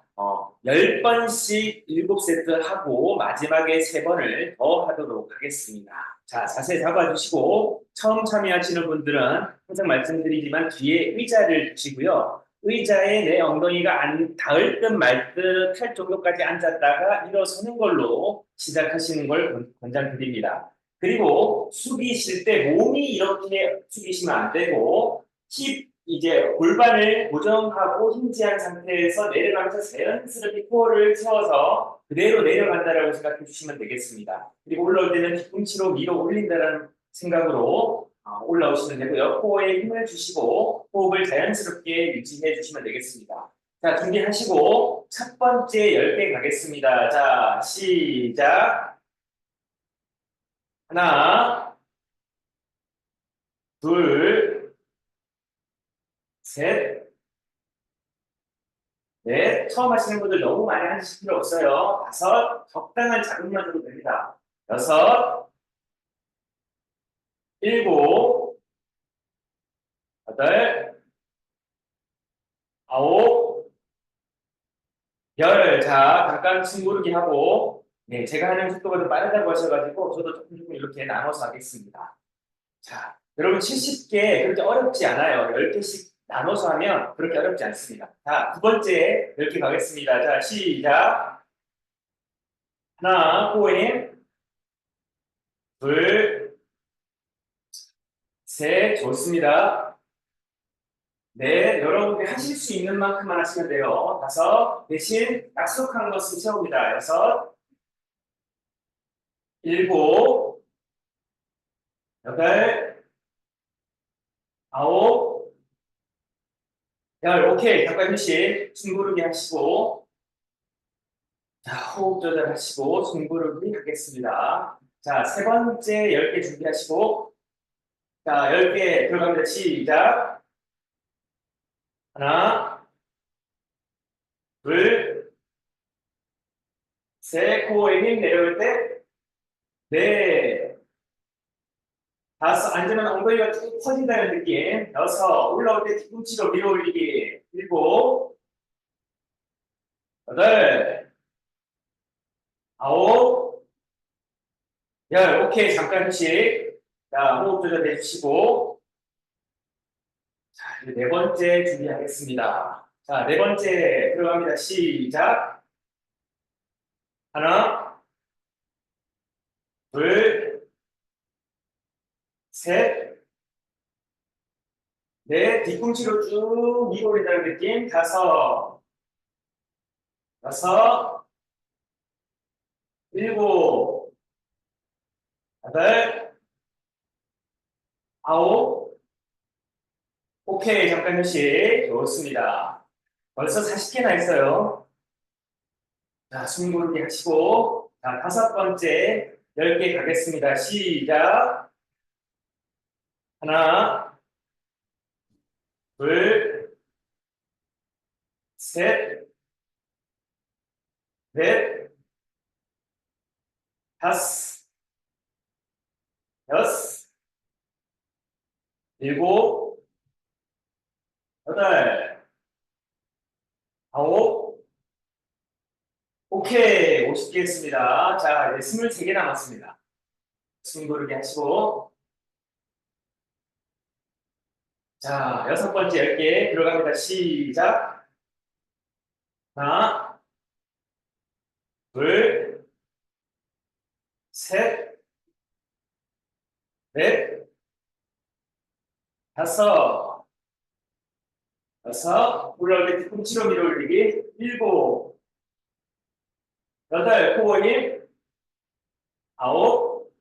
10번씩 7세트 하고 마지막에 3번을 더 하도록 하겠습니다. 자, 자세 잡아주시고 처음 참여하시는 분들은 항상 말씀드리지만 뒤에 의자를 두시고요. 의자에 내 엉덩이가 안 닿을 듯 말 듯 할 정도까지 앉았다가 일어서는 걸로 시작하시는 걸 권장드립니다. 그리고 숙이실 때 몸이 이렇게 숙이시면 안 되고 힙 이제 골반을 고정하고 힌지한 상태에서 내려가면서 자연스럽게 코어를 세워서 그대로 내려간다라고 생각해 주시면 되겠습니다. 그리고 올라올 때는 뒤꿈치로 밀어 올린다는 생각으로 올라오시면 되고요. 코어에 힘을 주시고 호흡을 자연스럽게 유지해 주시면 되겠습니다. 자, 준비하시고 첫 번째 10개 가겠습니다. 자, 시작. 하나, 둘, 셋, 넷. 처음 하시는 분들 너무 많이 하실 필요 없어요. 다섯, 적당한 자극만 줘도 됩니다. 여섯, 일곱, 여덟, 아홉, 열. 자, 잠깐 숨 고르기 하고, 네, 제가 하는 속도가 좀 빠르다고 하셔가지고, 저도 조금 조금 이렇게 나눠서 하겠습니다. 자, 여러분 70개 그렇게 어렵지 않아요. 10개씩 나눠서 하면 그렇게 어렵지 않습니다. 자, 두 번째 10개 가겠습니다. 자, 시작. 하나, 코인, 둘, 셋, 좋습니다. 네, 여러분들이 하실 수 있는 만큼만 하시면 돼요. 다섯, 대신 약속한 것은 채웁니다. 여섯, 일곱, 여덟, 아홉, 열, 오케이. 잠깐 휴식. 숨 고르기 하시고, 자, 호흡 조절하시고, 숨 고르기 하겠습니다. 자, 세 번째 10개 준비하시고, 자, 10개 들어갑니다. 시작. 하나, 둘, 셋, 코어에 힘 내려올 때, 네, 다섯, 앉으면 엉덩이가 쭉 퍼진다는 느낌. 여섯, 올라올 때 뒤꿈치로 밀어 올리기. 일곱, 여덟, 아홉, 열. 오케이, 잠깐 휴식. 자, 호흡 조절 해주시고. 자, 이제 네 번째 준비하겠습니다. 자, 네 번째 들어갑니다. 시작. 하나, 둘, 셋, 넷. 뒤꿈치로 쭉 밀어 올린다는 느낌. 다섯, 여섯, 일곱, 여덟, 아홉, 오케이, 잠깐 휴식. 좋습니다. 벌써 40개나 했어요. 자, 숨 고르게 하시고, 자, 다섯 번째 10개 가겠습니다. 시작. 하나, 둘, 셋, 넷, 다섯, 여섯, 일곱, 여덟, 아홉, 오케이, 50개 했습니다. 자, 이제 23개 남았습니다. 숨 고르게 하시고, 자, 여섯 번째 10개 들어갑니다. 시작. 하나, 둘, 셋, 넷, 다섯, 여섯, 올라올 때 뒤꿈치로 밀어 올리기, 일곱, 여덟, 코어 힘, 아홉,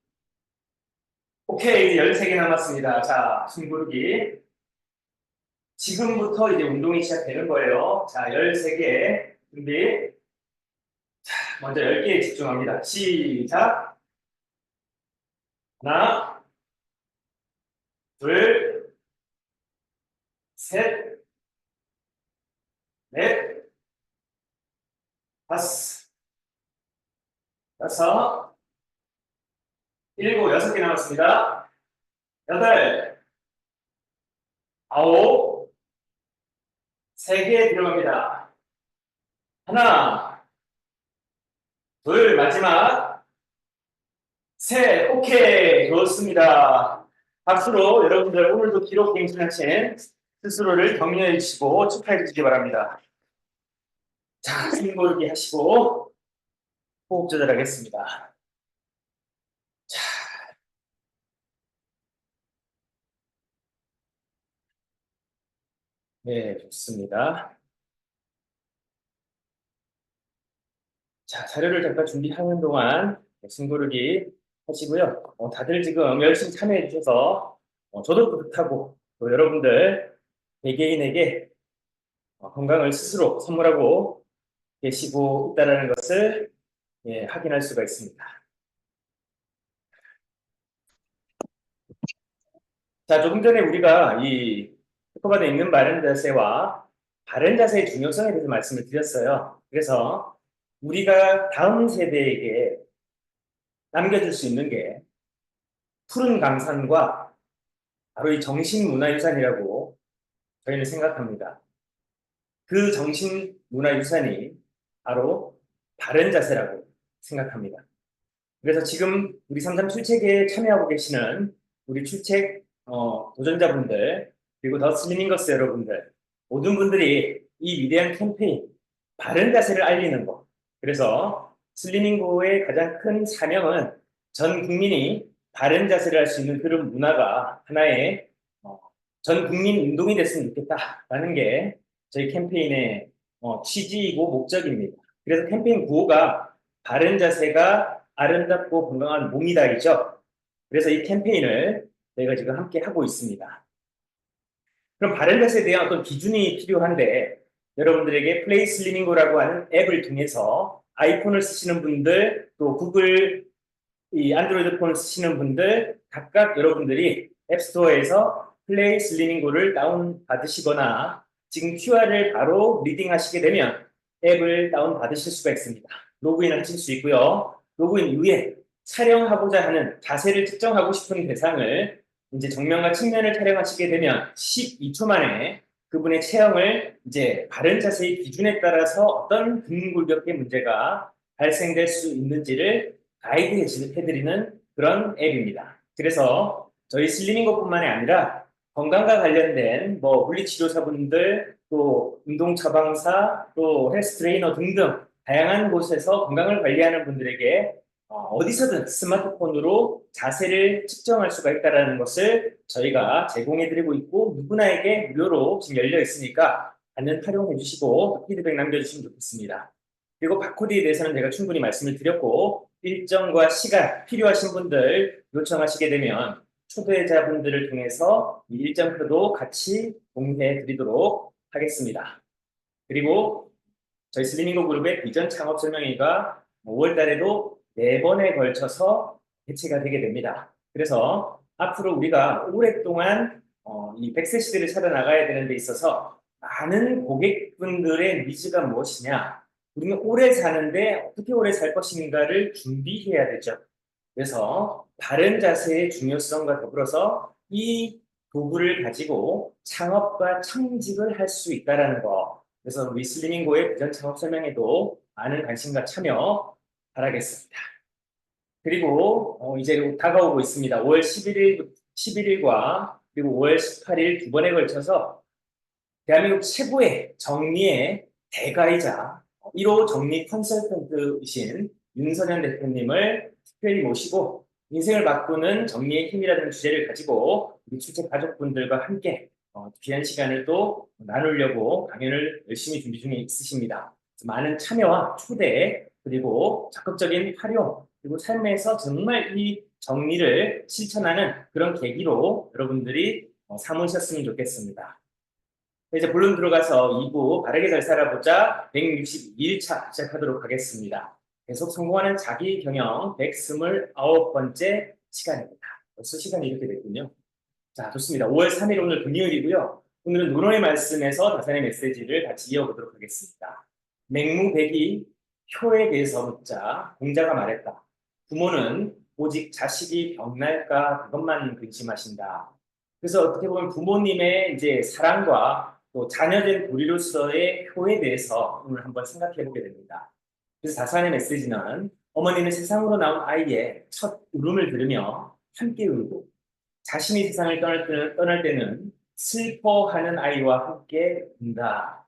오케이, 이제 13개 남았습니다. 자, 숨 고르기. 지금부터 이제 운동이 시작되는 거예요. 자, 13개 준비. 먼저 10개에 집중합니다. 시작. 하나, 둘, 셋, 넷, 다섯, 여섯, 일곱, 6개 남았습니다. 여덟, 아홉, 3개 들어갑니다. 하나, 둘, 마지막, 셋, 오케이, 좋습니다. 박수로 여러분들 오늘도 기록 갱신하신 스스로를 격려해 주시고 축하해 주시기 바랍니다. 자, 숨 고르기 하시고 호흡 조절하겠습니다. 자, 네, 좋습니다. 자, 자료를 잠깐 준비하는 동안 숨 고르기 하시고요. 다들 지금 열심히 참여해 주셔서 저도 뿌듯하고 또 여러분들 개개인에게 건강을 스스로 선물하고 계시고 있다는 것을 확인할 수가 있습니다. 자, 조금 전에 우리가 이 스코바드에 있는 바른 자세와 바른 자세의 중요성에 대해서 말씀을 드렸어요. 그래서 우리가 다음 세대에게 남겨줄 수 있는 게 푸른 강산과 바로 이 정신문화유산이라고 저희는 생각합니다. 그 정신문화유산이 바로 바른 자세라고 생각합니다. 그래서 지금 우리 삼삼 출첵에 참여하고 계시는 우리 출첵 도전자분들 그리고 더 슬리밍거스 여러분들 모든 분들이 이 위대한 캠페인 바른 자세를 알리는 것. 그래서 슬리밍고의 가장 큰 사명은 전 국민이 바른 자세를 할 수 있는 그런 문화가 하나의 어, 전 국민 운동이 됐으면 좋겠다라는 게 저희 캠페인의 취지이고 목적입니다. 그래서 캠페인 구호가 바른 자세가 아름답고 건강한 몸이다이죠. 그래서 이 캠페인을 저희가 지금 함께 하고 있습니다. 그럼 바른 자세에 대한 어떤 기준이 필요한데 여러분들에게 플레이 슬리밍고라고 하는 앱을 통해서 아이폰을 쓰시는 분들 또 구글 이 안드로이드 폰을 쓰시는 분들 각각 여러분들이 앱스토어에서 플레이 슬리밍고를 다운받으시거나 지금 QR을 바로 리딩하시게 되면 앱을 다운받으실 수가 있습니다. 로그인을 하실 수 있고요. 로그인 이후에 촬영하고자 하는 자세를 측정하고 싶은 대상을 이제 정면과 측면을 촬영하시게 되면 12초 만에 그분의 체형을 이제 바른 자세의 기준에 따라서 어떤 근골격계 문제가 발생될 수 있는지를 가이드 해드리는 그런 앱입니다. 그래서 저희 슬리밍고뿐만이 아니라 건강과 관련된 뭐 물리치료사분들 또 운동 처방사 또 헬스 트레이너 등등 다양한 곳에서 건강을 관리하는 분들에게 어디서든 스마트폰으로 자세를 측정할 수가 있다는 것을 저희가 제공해드리고 있고 누구나에게 무료로 지금 열려 있으니까 많은 활용해 주시고 피드백 남겨주시면 좋겠습니다. 그리고 바코드에 대해서는 제가 충분히 말씀을 드렸고 일정과 시간 필요하신 분들 요청하시게 되면 초대자분들을 통해서 이 일정표도 같이 공유해 드리도록 하겠습니다. 그리고 저희 슬리밍고 그룹의 비전 창업 설명회가 5월 달에도 4번에 걸쳐서 개최가 되게 됩니다. 그래서 앞으로 우리가 오랫동안 이 100세 시대를 살아나가야 되는 데 있어서 많은 고객분들의 니즈가 무엇이냐 우리는 오래 사는데 어떻게 오래 살 것인가를 준비해야 되죠. 그래서 바른 자세의 중요성과 더불어서 이 도구를 가지고 창업과 창직을 할 수 있다는 거. 그래서 우리 슬리밍고의 비전 창업 설명에도 많은 관심과 참여 바라겠습니다. 그리고 이제 다가오고 있습니다. 5월 11일과 그리고 5월 18일 두 번에 걸쳐서 대한민국 최고의 정리의 대가이자 1호 정리 컨설턴트이신 윤선현 대표님을 특별히 모시고 인생을 바꾸는 정리의 힘이라는 주제를 가지고 우리 출첵 가족분들과 함께 귀한 시간을 또 나누려고 강연을 열심히 준비 중에 있으십니다. 많은 참여와 초대 그리고 적극적인 활용 그리고 삶에서 정말 이 정리를 실천하는 그런 계기로 여러분들이 삼으셨으면 좋겠습니다. 이제 본론 들어가서 2부 바르게 잘 살아보자 162일차 시작하도록 하겠습니다. 계속 성공하는 자기 경영 129번째 시간입니다. 벌써 시간이 이렇게 됐군요. 자, 좋습니다. 5월 3일 오늘 금요일이고요. 오늘은 노노의 말씀에서 다산의 메시지를 같이 이어보도록 하겠습니다. 맹무백이 효에 대해서 묻자 공자가 말했다. 부모는 오직 자식이 병날까 그것만 근심하신다. 그래서 어떻게 보면 부모님의 이제 사랑과 또 자녀된 우리로서의 효에 대해서 오늘 한번 생각해 보게 됩니다. 그래서 다산의 메시지는 어머니는 세상으로 나온 아이의 첫 울음을 들으며 함께 울고 자신이 세상을 떠날 때는 슬퍼하는 아이와 함께 운다.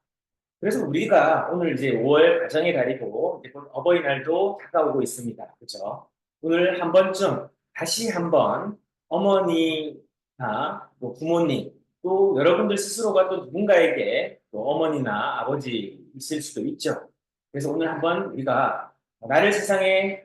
그래서 우리가 오늘 이제 5월 가정의 달이고 이제 곧 어버이날도 다가오고 있습니다. 그렇죠? 오늘 한 번쯤 다시 한번 어머니나 또 부모님 또 여러분들 스스로가 또 누군가에게 또 어머니나 아버지 있을 수도 있죠. 그래서 오늘 한번 우리가 나를 세상에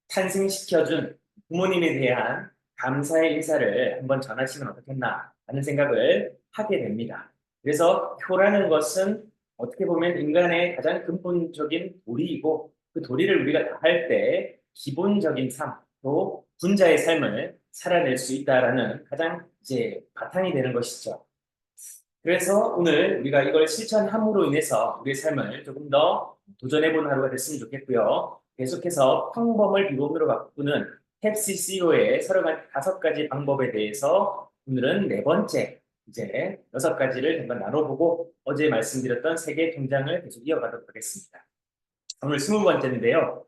탄생시켜준 부모님에 대한 감사의 인사를 한번 전하시면 어떻겠나 하는 생각을 하게 됩니다. 그래서 효라는 것은 어떻게 보면 인간의 가장 근본적인 도리이고 그 도리를 우리가 다할 때 기본적인 삶, 또 분자의 삶을 살아낼 수 있다라는 가장 이제 바탕이 되는 것이죠. 그래서 오늘 우리가 이걸 실천함으로 인해서 우리의 삶을 조금 더 도전해보는 하루가 됐으면 좋겠고요. 계속해서 평범을 비범으로 바꾸는 탭CCO의 35가지 방법에 대해서 오늘은 네 번째 이제 6가지를 한번 나눠보고 어제 말씀드렸던 세계 통장을 계속 이어가도록 하겠습니다. 오늘 20번째인데요.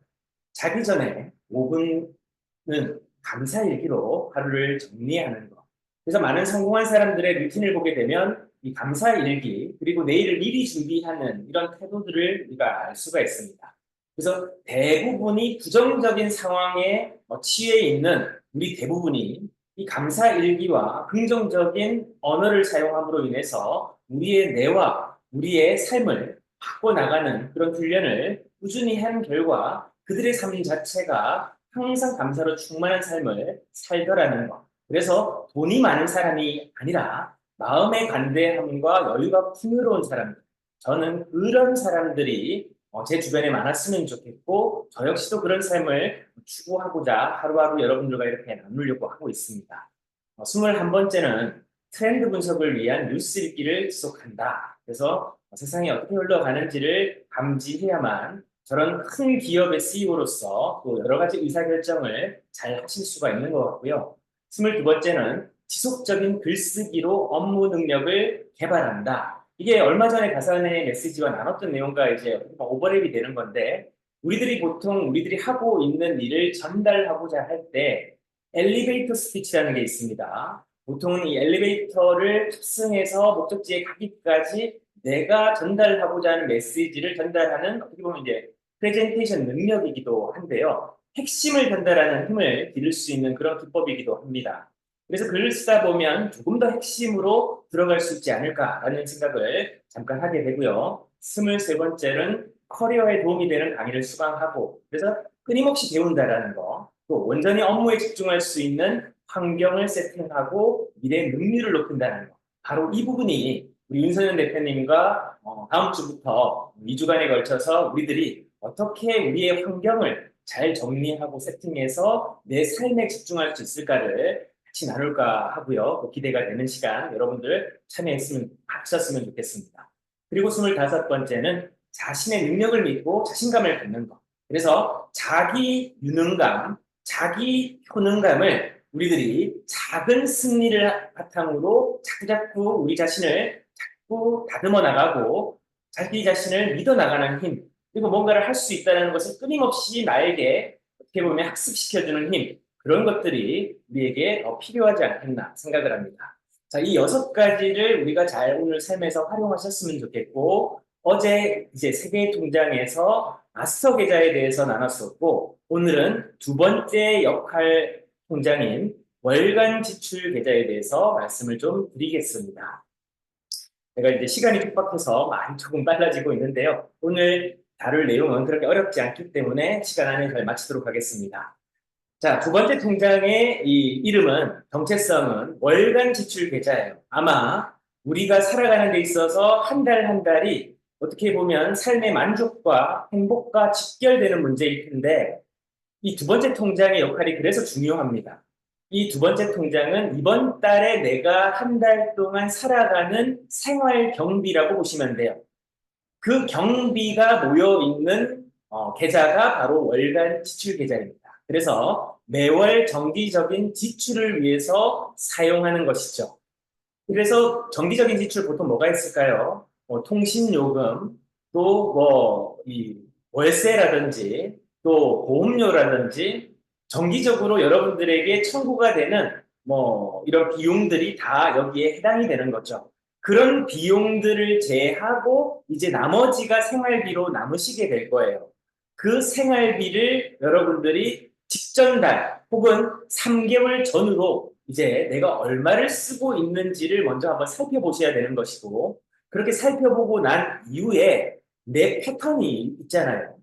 자기 전에 5분은 감사일기로 하루를 정리하는 것. 그래서 많은 성공한 사람들의 루틴을 보게 되면 이 감사일기, 그리고 내일을 미리 준비하는 이런 태도들을 우리가 알 수가 있습니다. 그래서 대부분이 부정적인 상황에 취해 있는 우리 대부분이 이 감사일기와 긍정적인 언어를 사용함으로 인해서 우리의 뇌와 우리의 삶을 바꿔나가는 그런 훈련을 꾸준히 한 결과 그들의 삶 자체가 항상 감사로 충만한 삶을 살더라는 것. 그래서 돈이 많은 사람이 아니라 마음의 관대함과 여유가 풍요로운 사람들. 저는 그런 사람들이 제 주변에 많았으면 좋겠고, 저 역시도 그런 삶을 추구하고자 하루하루 여러분들과 이렇게 나누려고 하고 있습니다. 21번째는 트렌드 분석을 위한 뉴스 읽기를 지속한다. 그래서 세상이 어떻게 흘러가는지를 감지해야만 저런 큰 기업의 CEO로서 또 여러 가지 의사결정을 잘 하실 수가 있는 것 같고요. 22번째는 지속적인 글쓰기로 업무 능력을 개발한다. 이게 얼마 전에 가사의 메시지와 나눴던 내용과 이제 오버랩이 되는 건데, 우리들이 하고 있는 일을 전달하고자 할 때 엘리베이터 스피치라는 게 있습니다. 보통은 이 엘리베이터를 탑승해서 목적지에 가기까지 내가 전달하고자 하는 메시지를 전달하는 어떻게 보면 이제 프레젠테이션 능력이기도 한데요. 핵심을 전달하는 힘을 기를 수 있는 그런 기법이기도 합니다. 그래서 글을 쓰다 보면 조금 더 핵심으로 들어갈 수 있지 않을까라는 생각을 잠깐 하게 되고요. 23번째는 커리어에 도움이 되는 강의를 수강하고, 그래서 끊임없이 배운다라는 거, 또 온전히 업무에 집중할 수 있는 환경을 세팅하고 미래의 능률을 높인다는 거. 바로 이 부분이 우리 윤석열 대표님과 다음 주부터 2주간에 걸쳐서 우리들이 어떻게 우리의 환경을 잘 정리하고 세팅해서 내 삶에 집중할 수 있을까를 같이 나눌까 하고요. 기대가 되는 시간 여러분들 하셨으면 좋겠습니다. 그리고 25번째는 자신의 능력을 믿고 자신감을 갖는 것. 그래서 자기 유능감, 자기 효능감을 우리들이 작은 승리를 바탕으로 자꾸자꾸 우리 자신을 자꾸 다듬어 나가고 자기 자신을 믿어 나가는 힘, 그리고 뭔가를 할 수 있다는 것을 끊임없이 나에게 어떻게 보면 학습시켜주는 힘, 그런 것들이 우리에게 더 필요하지 않겠나 생각을 합니다. 자, 이 6가지를 우리가 잘 오늘 삶에서 활용하셨으면 좋겠고, 어제 이제 세계 통장에서 마스터 계좌에 대해서 나눴었고, 오늘은 두 번째 역할 통장인 월간 지출 계좌에 대해서 말씀을 좀 드리겠습니다. 제가 이제 시간이 촉박해서 많이 조금 빨라지고 있는데요. 오늘 다룰 내용은 그렇게 어렵지 않기 때문에 시간 안에 잘 마치도록 하겠습니다. 자, 두 번째 통장의 이 이름은, 정체성은 월간 지출 계좌예요. 아마 우리가 살아가는 데 있어서 한 달 한 달이 어떻게 보면 삶의 만족과 행복과 직결되는 문제일 텐데, 이 두 번째 통장의 역할이 그래서 중요합니다. 이 두 번째 통장은 이번 달에 내가 한 달 동안 살아가는 생활 경비라고 보시면 돼요. 그 경비가 모여 있는 계좌가 바로 월간 지출 계좌입니다. 그래서 매월 정기적인 지출을 위해서 사용하는 것이죠. 그래서 정기적인 지출 보통 뭐가 있을까요? 통신요금, 또 이 월세라든지, 또 보험료라든지, 정기적으로 여러분들에게 청구가 되는 이런 비용들이 다 여기에 해당이 되는 거죠. 그런 비용들을 제하고 이제 나머지가 생활비로 남으시게 될 거예요. 그 생활비를 여러분들이 직전달 혹은 3개월 전으로 이제 내가 얼마를 쓰고 있는지를 먼저 한번 살펴보셔야 되는 것이고, 그렇게 살펴보고 난 이후에 내 패턴이 있잖아요.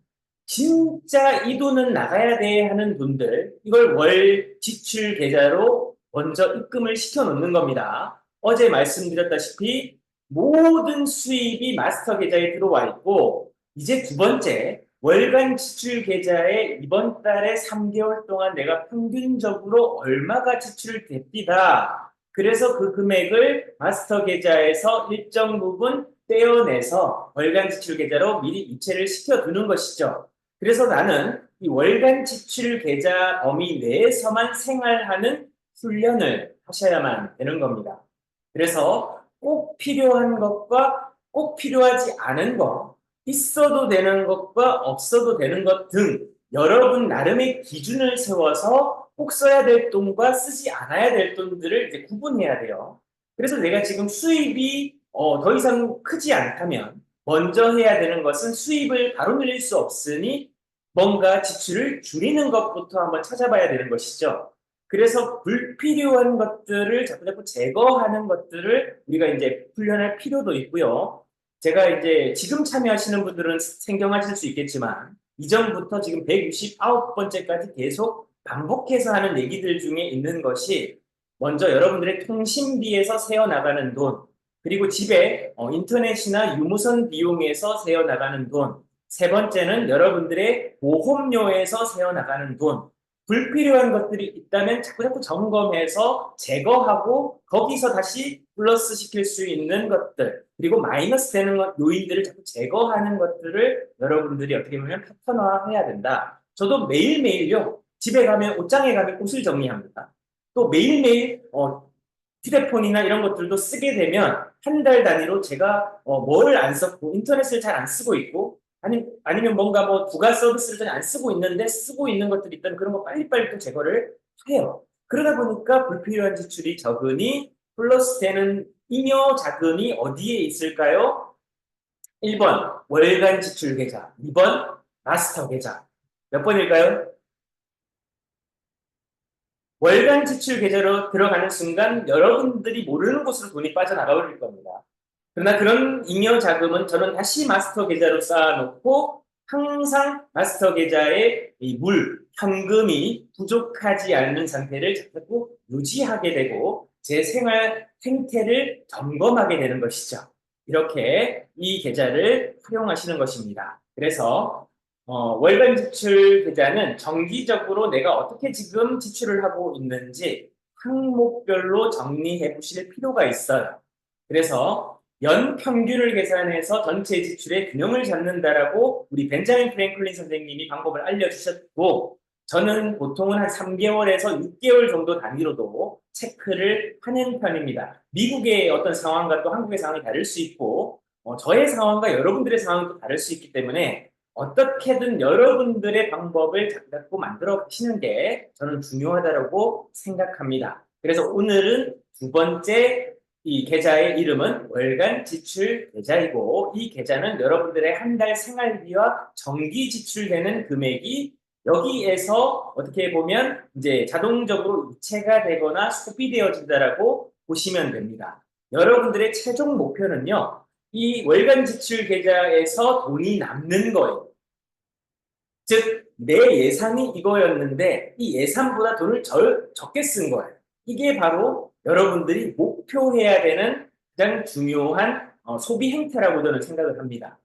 진짜 이 돈은 나가야 돼 하는 돈들, 이걸 월 지출 계좌로 먼저 입금을 시켜 놓는 겁니다. 어제 말씀드렸다시피 모든 수입이 마스터 계좌에 들어와 있고, 이제 두 번째 월간 지출 계좌에 이번 달에 3개월 동안 내가 평균적으로 얼마가 지출됩니다. 그래서 그 금액을 마스터 계좌에서 일정 부분 떼어내서 월간 지출 계좌로 미리 이체를 시켜두는 것이죠. 그래서 나는 이 월간 지출 계좌 범위 내에서만 생활하는 훈련을 하셔야만 되는 겁니다. 그래서 꼭 필요한 것과 꼭 필요하지 않은 것, 있어도 되는 것과 없어도 되는 것 등 여러분 나름의 기준을 세워서 꼭 써야 될 돈과 쓰지 않아야 될 돈들을 이제 구분해야 돼요. 그래서 내가 지금 수입이 더 이상 크지 않다면 먼저 해야 되는 것은 수입을 바로 늘릴 수 없으니 뭔가 지출을 줄이는 것부터 한번 찾아봐야 되는 것이죠. 그래서 불필요한 것들을 자꾸자꾸 제거하는 것들을 우리가 이제 훈련할 필요도 있고요. 제가 이제 지금 참여하시는 분들은 생경하실 수 있겠지만 이전부터 지금 169번째까지 계속 반복해서 하는 얘기들 중에 있는 것이 먼저 여러분들의 통신비에서 새어나가는 돈, 그리고 집에 인터넷이나 유무선 비용에서 새어나가는 돈, 세 번째는 여러분들의 보험료에서 새어나가는 돈, 불필요한 것들이 있다면 자꾸자꾸 점검해서 제거하고 거기서 다시 플러스 시킬 수 있는 것들, 그리고 마이너스 되는 요인들을 자꾸 제거하는 것들을 여러분들이 어떻게 보면 패턴화해야 된다. 저도 매일매일요, 집에 가면 옷장에 가면 옷을 정리합니다. 또 매일매일 휴대폰이나 이런 것들도 쓰게 되면 한 달 단위로 제가 뭐를 안 썼고 인터넷을 잘 안 쓰고 있고 아니면 뭔가 뭐 부가 서비스를 잘 안 쓰고 있는데 쓰고 있는 것들이 있다면 그런 거 빨리빨리 또 제거를 해요. 그러다 보니까 불필요한 지출이 적으니 플러스 되는 잉여 자금이 어디에 있을까요? 1번 월간 지출 계좌, 2번 마스터 계좌. 몇 번일까요? 월간 지출 계좌로 들어가는 순간 여러분들이 모르는 곳으로 돈이 빠져나가 버릴 겁니다. 그러나 그런 잉여 자금은 저는 다시 마스터 계좌로 쌓아놓고 항상 마스터 계좌에 이 현금이 부족하지 않는 상태를 자꾸 유지하게 되고 제 생활 생태를 점검하게 되는 것이죠. 이렇게 이 계좌를 활용하시는 것입니다. 그래서 월간 지출 계좌는 정기적으로 내가 어떻게 지금 지출을 하고 있는지 항목별로 정리해 보실 필요가 있어요. 그래서 연 평균을 계산해서 전체 지출의 균형을 잡는다라고 우리 벤자민 프랭클린 선생님이 방법을 알려주셨고, 저는 보통은 한 3개월에서 6개월 정도 단위로도 체크를 하는 편입니다. 미국의 어떤 상황과 또 한국의 상황이 다를 수 있고, 저의 상황과 여러분들의 상황도 다를 수 있기 때문에 어떻게든 여러분들의 방법을 자꾸 만들어 보시는 게 저는 중요하다고 생각합니다. 그래서 오늘은 두 번째 이 계좌의 이름은 월간 지출 계좌이고, 이 계좌는 여러분들의 한 달 생활비와 정기 지출되는 금액이 여기에서 어떻게 보면 이제 자동적으로 이체가 되거나 소비되어진다라고 보시면 됩니다. 여러분들의 최종 목표는요, 이 월간 지출 계좌에서 돈이 남는 거예요. 즉, 내 예산이 이거였는데 이 예산보다 돈을 적게 쓴 거예요. 이게 바로 여러분들이 목표해야 되는 가장 중요한 소비 행태라고 저는 생각을 합니다.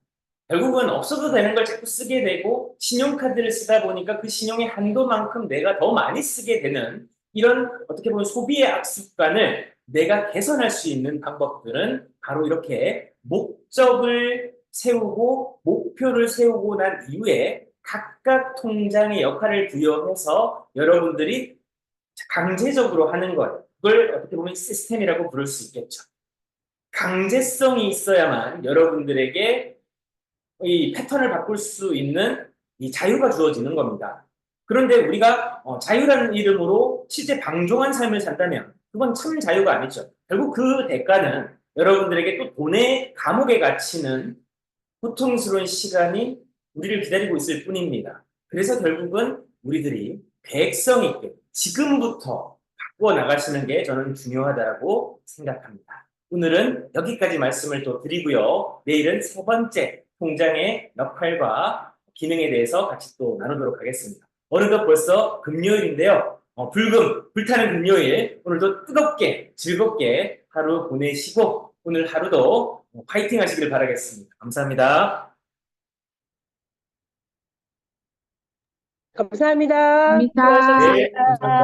결국은 없어도 되는 걸 자꾸 쓰게 되고 신용카드를 쓰다 보니까 그 신용의 한도만큼 내가 더 많이 쓰게 되는 이런 어떻게 보면 소비의 악습관을 내가 개선할 수 있는 방법들은 바로 이렇게 목적을 세우고 목표를 세우고 난 이후에 각각 통장의 역할을 부여해서 여러분들이 강제적으로 하는 것, 그걸 어떻게 보면 시스템이라고 부를 수 있겠죠. 강제성이 있어야만 여러분들에게 이 패턴을 바꿀 수 있는 이 자유가 주어지는 겁니다. 그런데 우리가 자유라는 이름으로 실제 방종한 삶을 산다면 그건 참 자유가 아니죠. 결국 그 대가는 여러분들에게 또 돈의 감옥에 갇히는 고통스러운 시간이 우리를 기다리고 있을 뿐입니다. 그래서 결국은 우리들이 계획성 있게 지금부터 바꾸어 나가시는 게 저는 중요하다고 생각합니다. 오늘은 여기까지 말씀을 또 드리고요. 내일은 세 번째 통장의 역할과 기능에 대해서 같이 또 나누도록 하겠습니다. 어느덧 벌써 금요일인데요. 불타는 금요일, 오늘도 뜨겁게 즐겁게 하루 보내시고 오늘 하루도 파이팅 하시길 바라겠습니다. 감사합니다. 감사합니다. 감사합니다. 수고하셨습니다. 네, 감사합니다.